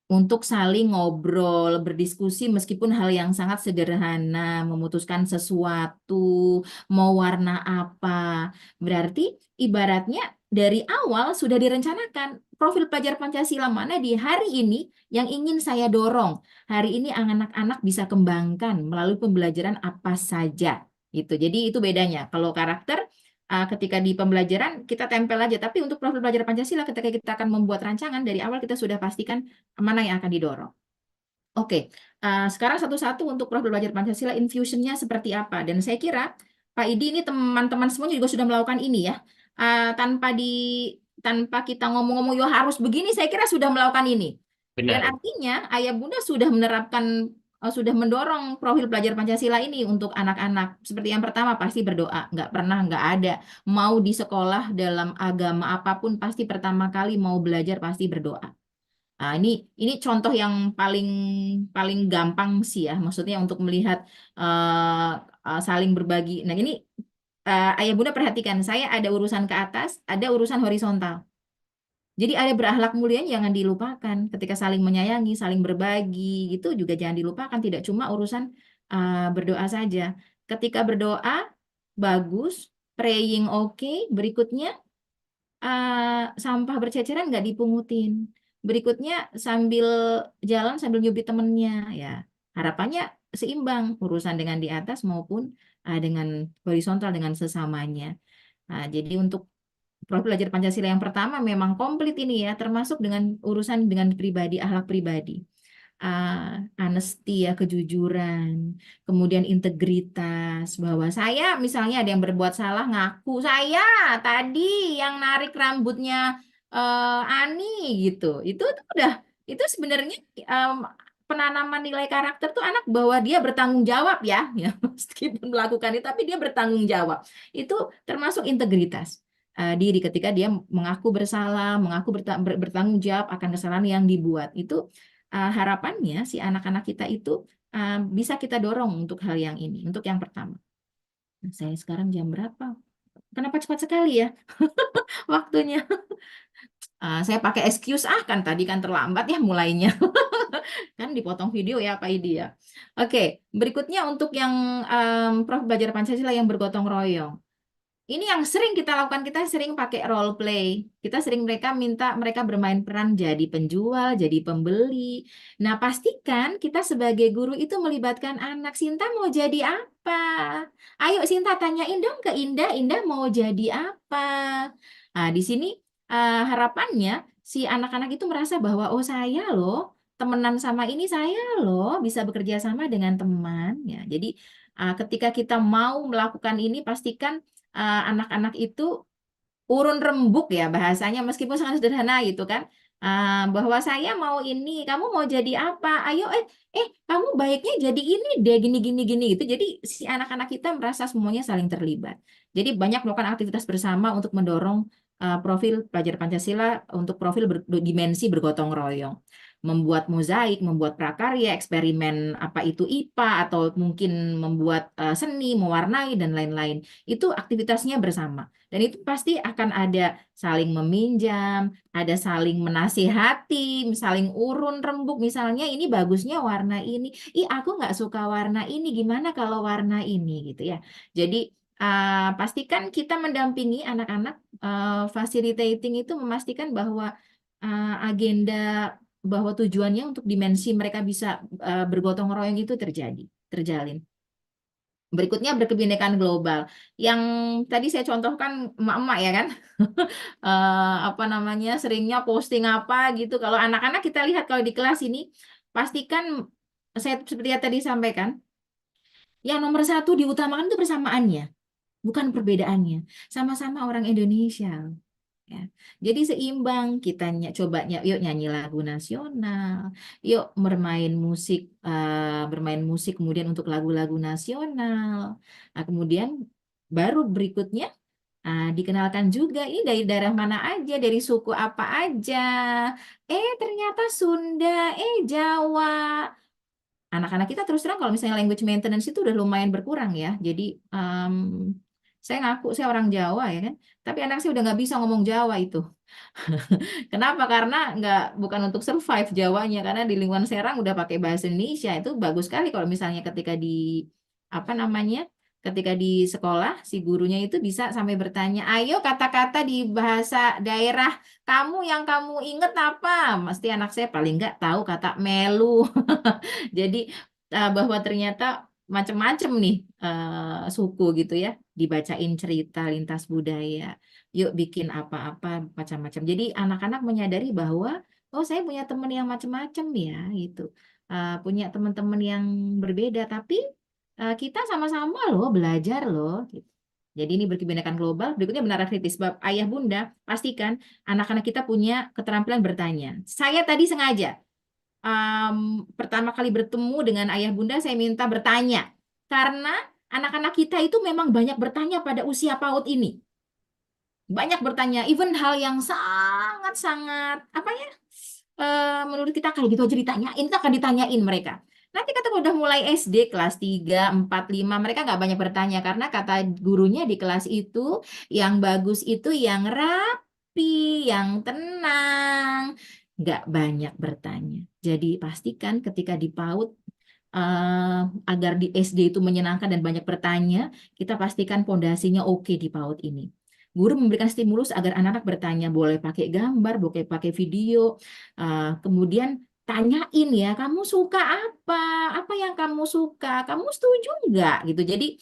[SPEAKER 12] untuk saling ngobrol, berdiskusi meskipun hal yang sangat sederhana, memutuskan sesuatu, mau warna apa. Berarti ibaratnya dari awal sudah direncanakan profil pelajar Pancasila mana di hari ini yang ingin saya dorong. Hari ini anak-anak bisa kembangkan melalui pembelajaran apa saja. Gitu. Jadi itu bedanya. Kalau karakter ketika di pembelajaran kita tempel aja, tapi untuk profil pelajar Pancasila ketika kita akan membuat rancangan dari awal kita sudah pastikan mana yang akan didorong. Oke, sekarang satu-satu untuk profil pelajar Pancasila infusionnya seperti apa. Dan saya kira Pak Idi ini teman-teman semuanya juga sudah melakukan ini ya. Tanpa kita ngomong-ngomong yo harus begini, saya kira sudah melakukan ini. Dan
[SPEAKER 11] Benar.
[SPEAKER 12] artinya ayah bunda sudah menerapkan, sudah mendorong profil pelajar Pancasila ini untuk anak-anak. Seperti yang pertama pasti berdoa, nggak ada. Mau di sekolah dalam agama apapun pasti pertama kali mau belajar pasti berdoa. Nah, ini contoh yang paling gampang sih ya, maksudnya untuk melihat saling berbagi. Nah ini ayah bunda perhatikan, saya ada urusan ke atas, ada urusan horizontal. Jadi ada berakhlak mulia jangan dilupakan ketika saling menyayangi, saling berbagi, gitu juga jangan dilupakan. Tidak cuma urusan berdoa saja. Ketika berdoa bagus, praying oke, berikutnya sampah berceceran nggak dipungutin. Berikutnya sambil jalan sambil nyubit temennya ya. Harapannya seimbang urusan dengan di atas maupun dengan horizontal dengan sesamanya. Nah, jadi untuk profil pelajar Pancasila yang pertama memang komplit ini ya, termasuk dengan urusan dengan pribadi, akhlak pribadi. Honesty ya, kejujuran, kemudian integritas, bahwa saya misalnya ada yang berbuat salah ngaku saya tadi yang narik rambutnya Ani gitu. Itu udah itu sebenarnya penanaman nilai karakter tuh anak bahwa dia bertanggung jawab ya, ya meskipun melakukan itu tapi dia bertanggung jawab. Itu termasuk integritas diri ketika dia mengaku bersalah, mengaku bertanggung jawab akan kesalahan yang dibuat. Itu harapannya si anak-anak kita itu bisa kita dorong untuk hal yang ini, untuk yang pertama. Nah, saya sekarang jam berapa? Kenapa cepat sekali ya waktunya? Saya pakai excuse kan tadi kan terlambat ya mulainya. Kan dipotong video ya Pak Idi ya. Oke, berikutnya untuk yang Prof belajar Pancasila yang bergotong royong. Ini yang sering kita lakukan, kita sering pakai role play. Kita sering minta mereka bermain peran jadi penjual, jadi pembeli. Nah, pastikan kita sebagai guru itu melibatkan anak. Sinta mau jadi apa? Ayo Sinta tanyain dong ke Indah, Indah mau jadi apa? Nah, di sini harapannya si anak-anak itu merasa bahwa oh saya loh temenan sama ini, saya loh bisa bekerja sama dengan teman ya. Jadi ketika kita mau melakukan ini pastikan anak-anak itu urun rembuk ya bahasanya meskipun sangat sederhana gitu kan. Bahwa saya mau ini, kamu mau jadi apa? Ayo kamu baiknya jadi ini deh gini gitu. Jadi si anak-anak kita merasa semuanya saling terlibat. Jadi banyak melakukan aktivitas bersama untuk mendorong profil pelajar Pancasila untuk profil dimensi bergotong royong. Membuat mozaik, membuat prakarya, eksperimen apa itu IPA atau mungkin membuat seni, mewarnai dan lain-lain. Itu aktivitasnya bersama. Dan itu pasti akan ada saling meminjam, ada saling menasihati, saling urun rembuk. Misalnya ini bagusnya warna ini. Ih, aku nggak suka warna ini. Gimana kalau warna ini gitu ya. Jadi pastikan kita mendampingi anak-anak. Facilitating itu memastikan bahwa agenda bahwa tujuannya untuk dimensi mereka bisa bergotong royong itu terjalin. Berikutnya berkebinekaan global. Yang tadi saya contohkan emak-emak ya kan, seringnya posting apa gitu. Kalau anak-anak kita lihat kalau di kelas ini, pastikan saya seperti yang tadi sampaikan, yang nomor satu diutamakan itu persamaannya, bukan perbedaannya. Sama-sama orang Indonesia. Ya. Jadi seimbang kita coba yuk nyanyi lagu nasional, yuk bermain musik kemudian untuk lagu-lagu nasional. Nah, kemudian baru berikutnya dikenalkan juga ini dari daerah mana aja, dari suku apa aja. Ternyata Sunda, Jawa. Anak-anak kita terus terang kalau misalnya language maintenance itu udah lumayan berkurang ya. Jadi Saya ngaku saya orang Jawa ya kan, tapi anak saya udah nggak bisa ngomong Jawa itu. Kenapa? Karena bukan untuk survive Jawanya, karena di lingkungan Serang udah pakai bahasa Indonesia. Itu bagus sekali kalau misalnya ketika di apa namanya? Ketika di sekolah si gurunya itu bisa sampai bertanya, "Ayo kata-kata di bahasa daerah kamu yang kamu inget apa?" Mesti anak saya paling nggak tahu kata melu. Jadi bahwa ternyata macam-macam nih suku gitu ya, dibacain cerita lintas budaya. Yuk bikin apa-apa macam-macam. Jadi anak-anak menyadari bahwa oh saya punya teman yang macam-macam ya gitu. Punya teman-teman yang berbeda tapi kita sama-sama loh belajar loh gitu. Jadi ini berkebinekaan global. Berikutnya menara kritis. Bab ayah bunda, pastikan anak-anak kita punya keterampilan bertanya. Saya tadi sengaja pertama kali bertemu dengan ayah bunda saya minta bertanya. Karena anak-anak kita itu memang banyak bertanya pada usia PAUD ini. Banyak bertanya, even hal yang sangat-sangat apa ya? Menurut kita kayak gitu aja ditanyain, itu akan ditanyain mereka. Nanti kata udah mulai SD kelas 3, 4, 5, mereka nggak banyak bertanya karena kata gurunya di kelas itu yang bagus itu yang rapi, yang tenang, nggak banyak bertanya. Jadi pastikan ketika di PAUD agar di SD itu menyenangkan dan banyak bertanya, kita pastikan pondasinya oke di PAUD ini. Guru memberikan stimulus agar anak-anak bertanya, boleh pakai gambar, boleh pakai video, kemudian tanyain ya, kamu suka apa? Apa yang kamu suka? Kamu setuju nggak? Gitu. Jadi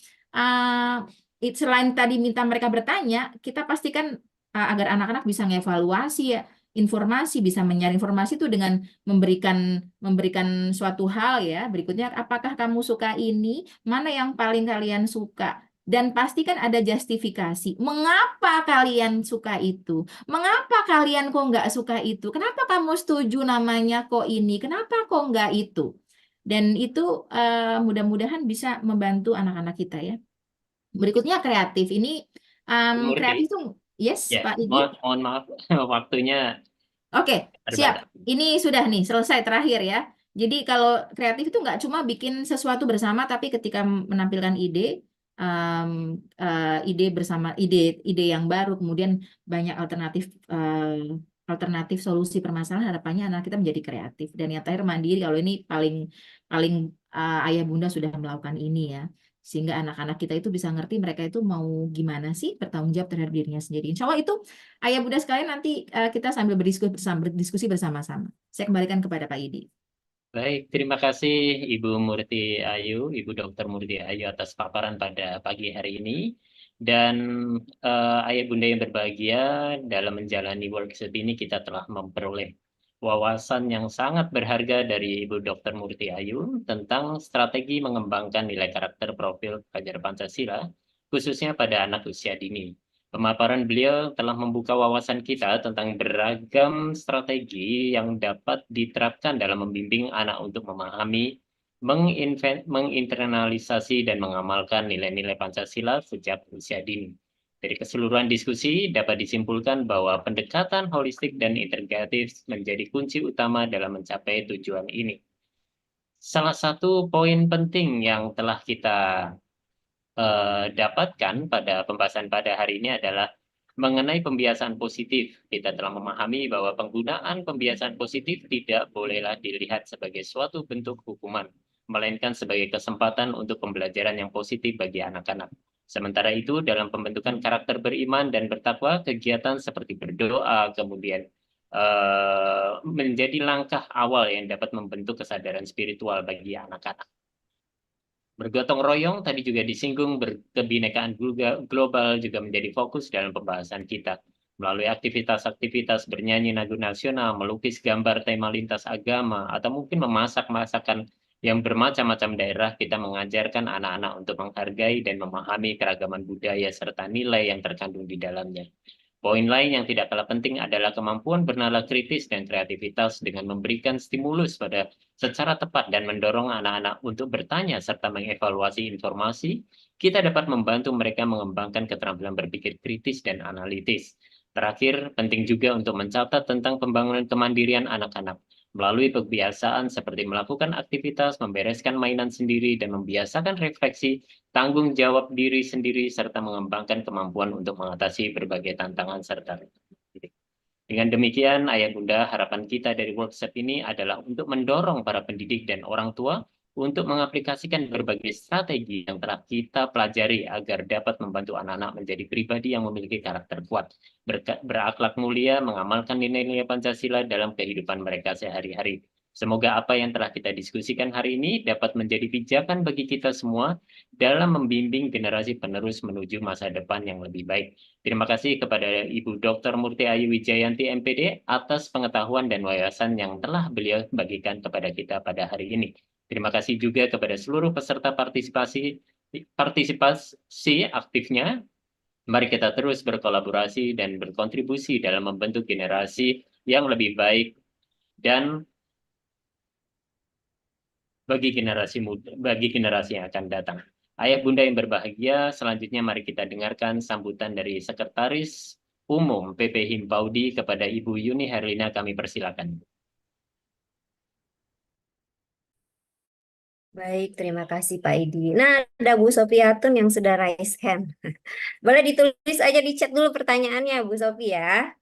[SPEAKER 12] selain tadi minta mereka bertanya, kita pastikan agar anak-anak bisa ngevaluasi ya informasi, bisa menyaring informasi itu dengan memberikan suatu hal ya. Berikutnya, apakah kamu suka ini? Mana yang paling kalian suka? Dan pastikan ada justifikasi. Mengapa kalian suka itu? Mengapa kalian kok nggak suka itu? Kenapa kamu setuju namanya kok ini? Kenapa kok nggak itu? Dan itu mudah-mudahan bisa membantu anak-anak kita ya. Berikutnya kreatif. Ini kreatif itu, yes
[SPEAKER 11] Ya,
[SPEAKER 12] Pak Igi?
[SPEAKER 11] mohon maaf waktunya
[SPEAKER 12] Oke, siap.
[SPEAKER 11] terbatas.
[SPEAKER 12] Ini sudah nih, selesai terakhir ya. Jadi kalau kreatif itu nggak cuma bikin sesuatu bersama, tapi ketika menampilkan ide, ide bersama, ide yang baru, kemudian banyak alternatif solusi permasalahan, harapannya anak kita menjadi kreatif. Dan yang terakhir mandiri, kalau ini paling ayah bunda sudah melakukan ini ya. Sehingga anak-anak kita itu bisa ngerti mereka itu mau gimana sih bertanggung jawab terhadap dirinya sendiri. Insya Allah itu ayah bunda sekalian nanti kita sambil berdiskusi bersama-sama. Saya kembalikan kepada Pak Idi.
[SPEAKER 11] Baik, terima kasih Ibu Murti Ayu, Ibu Dr. Murti Ayu atas paparan pada pagi hari ini. Dan ayah bunda yang berbahagia, dalam menjalani workshop ini kita telah memperoleh wawasan yang sangat berharga dari Ibu Dr. Murti Ayu tentang strategi mengembangkan nilai karakter profil pelajar Pancasila, khususnya pada anak usia dini. Pemaparan beliau telah membuka wawasan kita tentang beragam strategi yang dapat diterapkan dalam membimbing anak untuk memahami, menginternalisasi, dan mengamalkan nilai-nilai Pancasila sejak usia dini. Dari keseluruhan diskusi dapat disimpulkan bahwa pendekatan holistik dan integratif menjadi kunci utama dalam mencapai tujuan ini. Salah satu poin penting yang telah kita dapatkan pada pembahasan pada hari ini adalah mengenai pembiasaan positif. Kita telah memahami bahwa penggunaan pembiasaan positif tidak bolehlah dilihat sebagai suatu bentuk hukuman, melainkan sebagai kesempatan untuk pembelajaran yang positif bagi anak-anak. Sementara itu, dalam pembentukan karakter beriman dan bertakwa, kegiatan seperti berdoa, kemudian menjadi langkah awal yang dapat membentuk kesadaran spiritual bagi anak-anak. Bergotong royong tadi juga disinggung, berkebinekaan global juga menjadi fokus dalam pembahasan kita. Melalui aktivitas-aktivitas bernyanyi lagu nasional, melukis gambar tema lintas agama, atau mungkin memasak masakan yang bermacam-macam daerah, kita mengajarkan anak-anak untuk menghargai dan memahami keragaman budaya serta nilai yang terkandung di dalamnya. Poin lain yang tidak kalah penting adalah kemampuan bernalar kritis dan kreativitas dengan memberikan stimulus pada secara tepat dan mendorong anak-anak untuk bertanya serta mengevaluasi informasi. Kita dapat membantu mereka mengembangkan keterampilan berpikir kritis dan analitis. Terakhir, penting juga untuk mencatat tentang pembangunan kemandirian anak-anak. melalui kebiasaan seperti melakukan aktivitas, membereskan mainan sendiri, dan membiasakan refleksi, tanggung jawab diri sendiri, serta mengembangkan kemampuan untuk mengatasi berbagai tantangan serta risiko. Dengan demikian, Ayah Bunda, harapan kita dari workshop ini adalah untuk mendorong para pendidik dan orang tua untuk mengaplikasikan berbagai strategi yang telah kita pelajari agar dapat membantu anak-anak menjadi pribadi yang memiliki karakter kuat, berakhlak mulia, mengamalkan nilai-nilai Pancasila dalam kehidupan mereka sehari-hari. Semoga apa yang telah kita diskusikan hari ini dapat menjadi pijakan bagi kita semua dalam membimbing generasi penerus menuju masa depan yang lebih baik. Terima kasih kepada Ibu Dr. Murti Ayu Wijayanti MPD atas pengetahuan dan wawasan yang telah beliau bagikan kepada kita pada hari ini. Terima kasih juga kepada seluruh peserta partisipasi aktifnya. Mari kita terus berkolaborasi dan berkontribusi dalam membentuk generasi yang lebih baik dan bagi generasi yang akan datang. Ayah Bunda yang berbahagia, selanjutnya mari kita dengarkan sambutan dari Sekretaris Umum PP Himpaudi kepada Ibu Yuni Herlina, kami persilakan.
[SPEAKER 13] Baik, terima kasih Pak Idi. Nah, ada Bu Sofiatun yang sudah raise hand. Boleh ditulis aja di chat dulu pertanyaannya, Bu Sofi ya.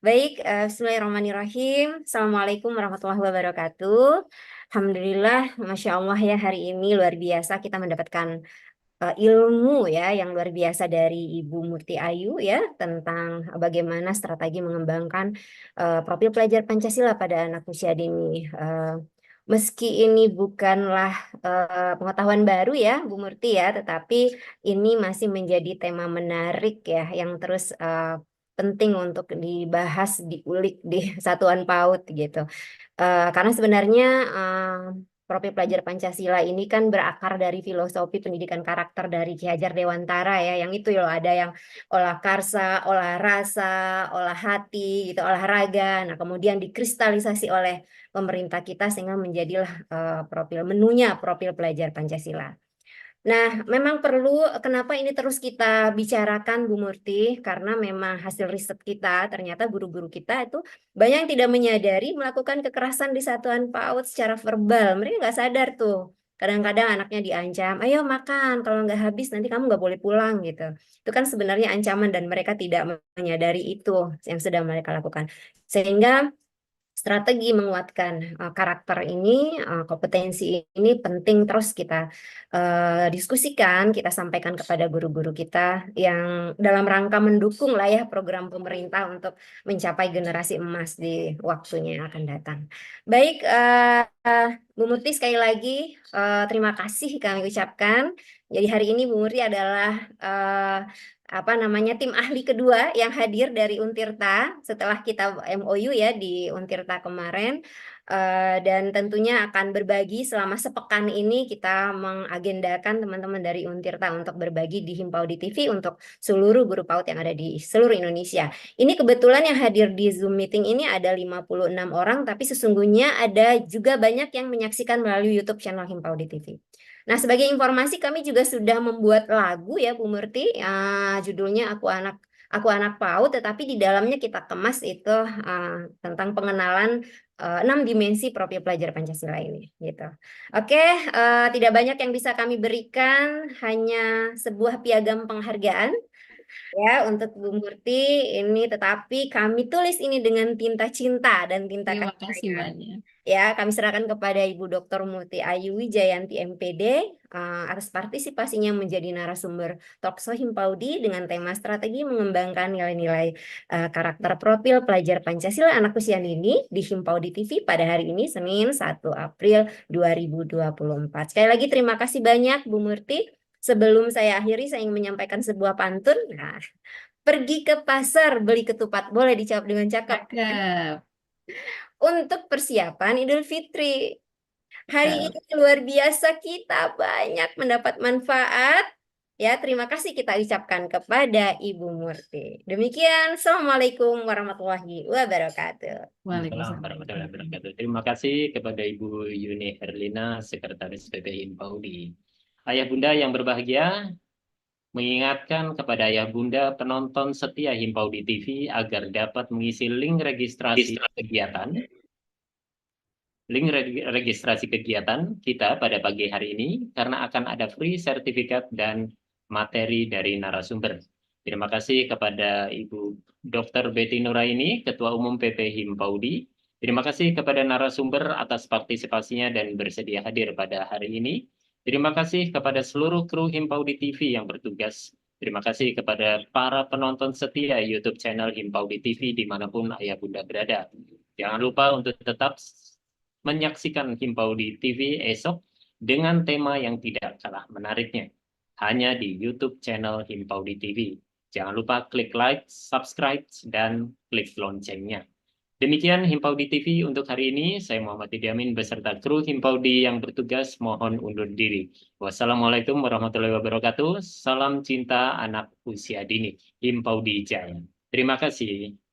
[SPEAKER 13] Baik, bismillahirrahmanirrahim. Assalamualaikum warahmatullahi wabarakatuh. Alhamdulillah, Masya Allah ya, hari ini luar biasa kita mendapatkan ilmu ya yang luar biasa dari Ibu Murti Ayu ya tentang bagaimana strategi mengembangkan profil pelajar Pancasila pada anak usia dini. Meski ini bukanlah pengetahuan baru ya Bu Murti ya, tetapi ini masih menjadi tema menarik ya yang terus penting untuk dibahas, diulik di satuan PAUD gitu. Karena sebenarnya profil pelajar Pancasila ini kan berakar dari filosofi pendidikan karakter dari Ki Hajar Dewantara ya, yang itu loh ada yang olah karsa, olah rasa, olah hati, gitu, olahraga. Nah kemudian dikristalisasi oleh pemerintah kita sehingga menjadilah menunya profil pelajar Pancasila. Nah, memang perlu, kenapa ini terus kita bicarakan Bu Murti, karena memang hasil riset kita, ternyata guru-guru kita itu banyak yang tidak menyadari melakukan kekerasan di satuan PAUD secara verbal. Mereka nggak sadar tuh. Kadang-kadang anaknya diancam, ayo makan, kalau nggak habis nanti kamu nggak boleh pulang gitu. Itu kan sebenarnya ancaman dan mereka tidak menyadari itu yang sedang mereka lakukan. Sehingga strategi menguatkan karakter ini, kompetensi ini penting terus kita diskusikan, kita sampaikan kepada guru-guru kita yang dalam rangka mendukung lah ya program pemerintah untuk mencapai generasi emas di waktunya yang akan datang. Baik, Bu Murti sekali lagi terima kasih kami ucapkan. Jadi hari ini Bu Murti adalah tim ahli kedua yang hadir dari Untirta setelah kita MOU ya di Untirta kemarin, dan tentunya akan berbagi selama sepekan ini kita mengagendakan teman-teman dari Untirta untuk berbagi di Himpaudi TV untuk seluruh guru PAUD yang ada di seluruh Indonesia. Ini kebetulan yang hadir di Zoom meeting ini ada 56 orang, tapi sesungguhnya ada juga banyak yang menyaksikan melalui YouTube channel Himpaudi TV. Nah, sebagai informasi kami juga sudah membuat lagu ya Bu Murti, judulnya Aku Anak PAUD, tetapi di dalamnya kita kemas itu tentang pengenalan 6 dimensi profil pelajar Pancasila ini gitu. Oke, tidak banyak yang bisa kami berikan, hanya sebuah piagam penghargaan ya untuk Bu Murti ini, tetapi kami tulis ini dengan tinta cinta dan tinta
[SPEAKER 12] Terima
[SPEAKER 13] kasih
[SPEAKER 12] kasih
[SPEAKER 13] sayang.
[SPEAKER 12] banyak.
[SPEAKER 13] Ya, kami serahkan kepada Ibu Dr. Murti Ayu Wijayanti MPD atas partisipasinya menjadi narasumber Talkshow Himpaudi dengan tema strategi mengembangkan nilai-nilai karakter profil pelajar Pancasila anak usia dini di Himpaudi TV pada hari ini Senin 1 April 2024. Sekali lagi terima kasih banyak Bu Murti. Sebelum saya akhiri, saya ingin menyampaikan sebuah pantun. Nah, pergi ke pasar beli ketupat, boleh dijawab dengan cakep. Untuk persiapan Idul Fitri. Hari ini luar biasa kita banyak mendapat manfaat. Ya, terima kasih kita ucapkan kepada Ibu Murti. Demikian, Assalamualaikum warahmatullahi wabarakatuh.
[SPEAKER 11] Waalaikumsalam warahmatullahi wabarakatuh. Terima kasih kepada Ibu Yuni Herlina, Sekretaris PP Himpaudi. Ayah Bunda yang berbahagia, mengingatkan kepada Ayah Bunda penonton setia Himpaudi TV agar dapat mengisi link registrasi kegiatan link registrasi kegiatan kita pada pagi hari ini karena akan ada free sertifikat dan materi dari narasumber. Terima kasih kepada Ibu Dr. Betty Nuraini, Ketua Umum PP Himpaudi. Terima kasih kepada narasumber atas partisipasinya dan bersedia hadir pada hari ini. Terima kasih kepada seluruh kru Himpaudi TV yang bertugas. Terima kasih kepada para penonton setia YouTube channel Himpaudi TV dimanapun ayah bunda berada. Jangan lupa untuk tetap menyaksikan Himpaudi TV esok dengan tema yang tidak kalah menariknya. Hanya di YouTube channel Himpaudi TV. Jangan lupa klik like, subscribe, dan klik loncengnya. Demikian Himpaudi TV untuk hari ini. Saya Muhammad Idiamin beserta kru Himpaudi yang bertugas mohon undur diri. Wassalamualaikum warahmatullahi wabarakatuh. Salam cinta anak usia dini. Himpaudi Jaya. Terima kasih.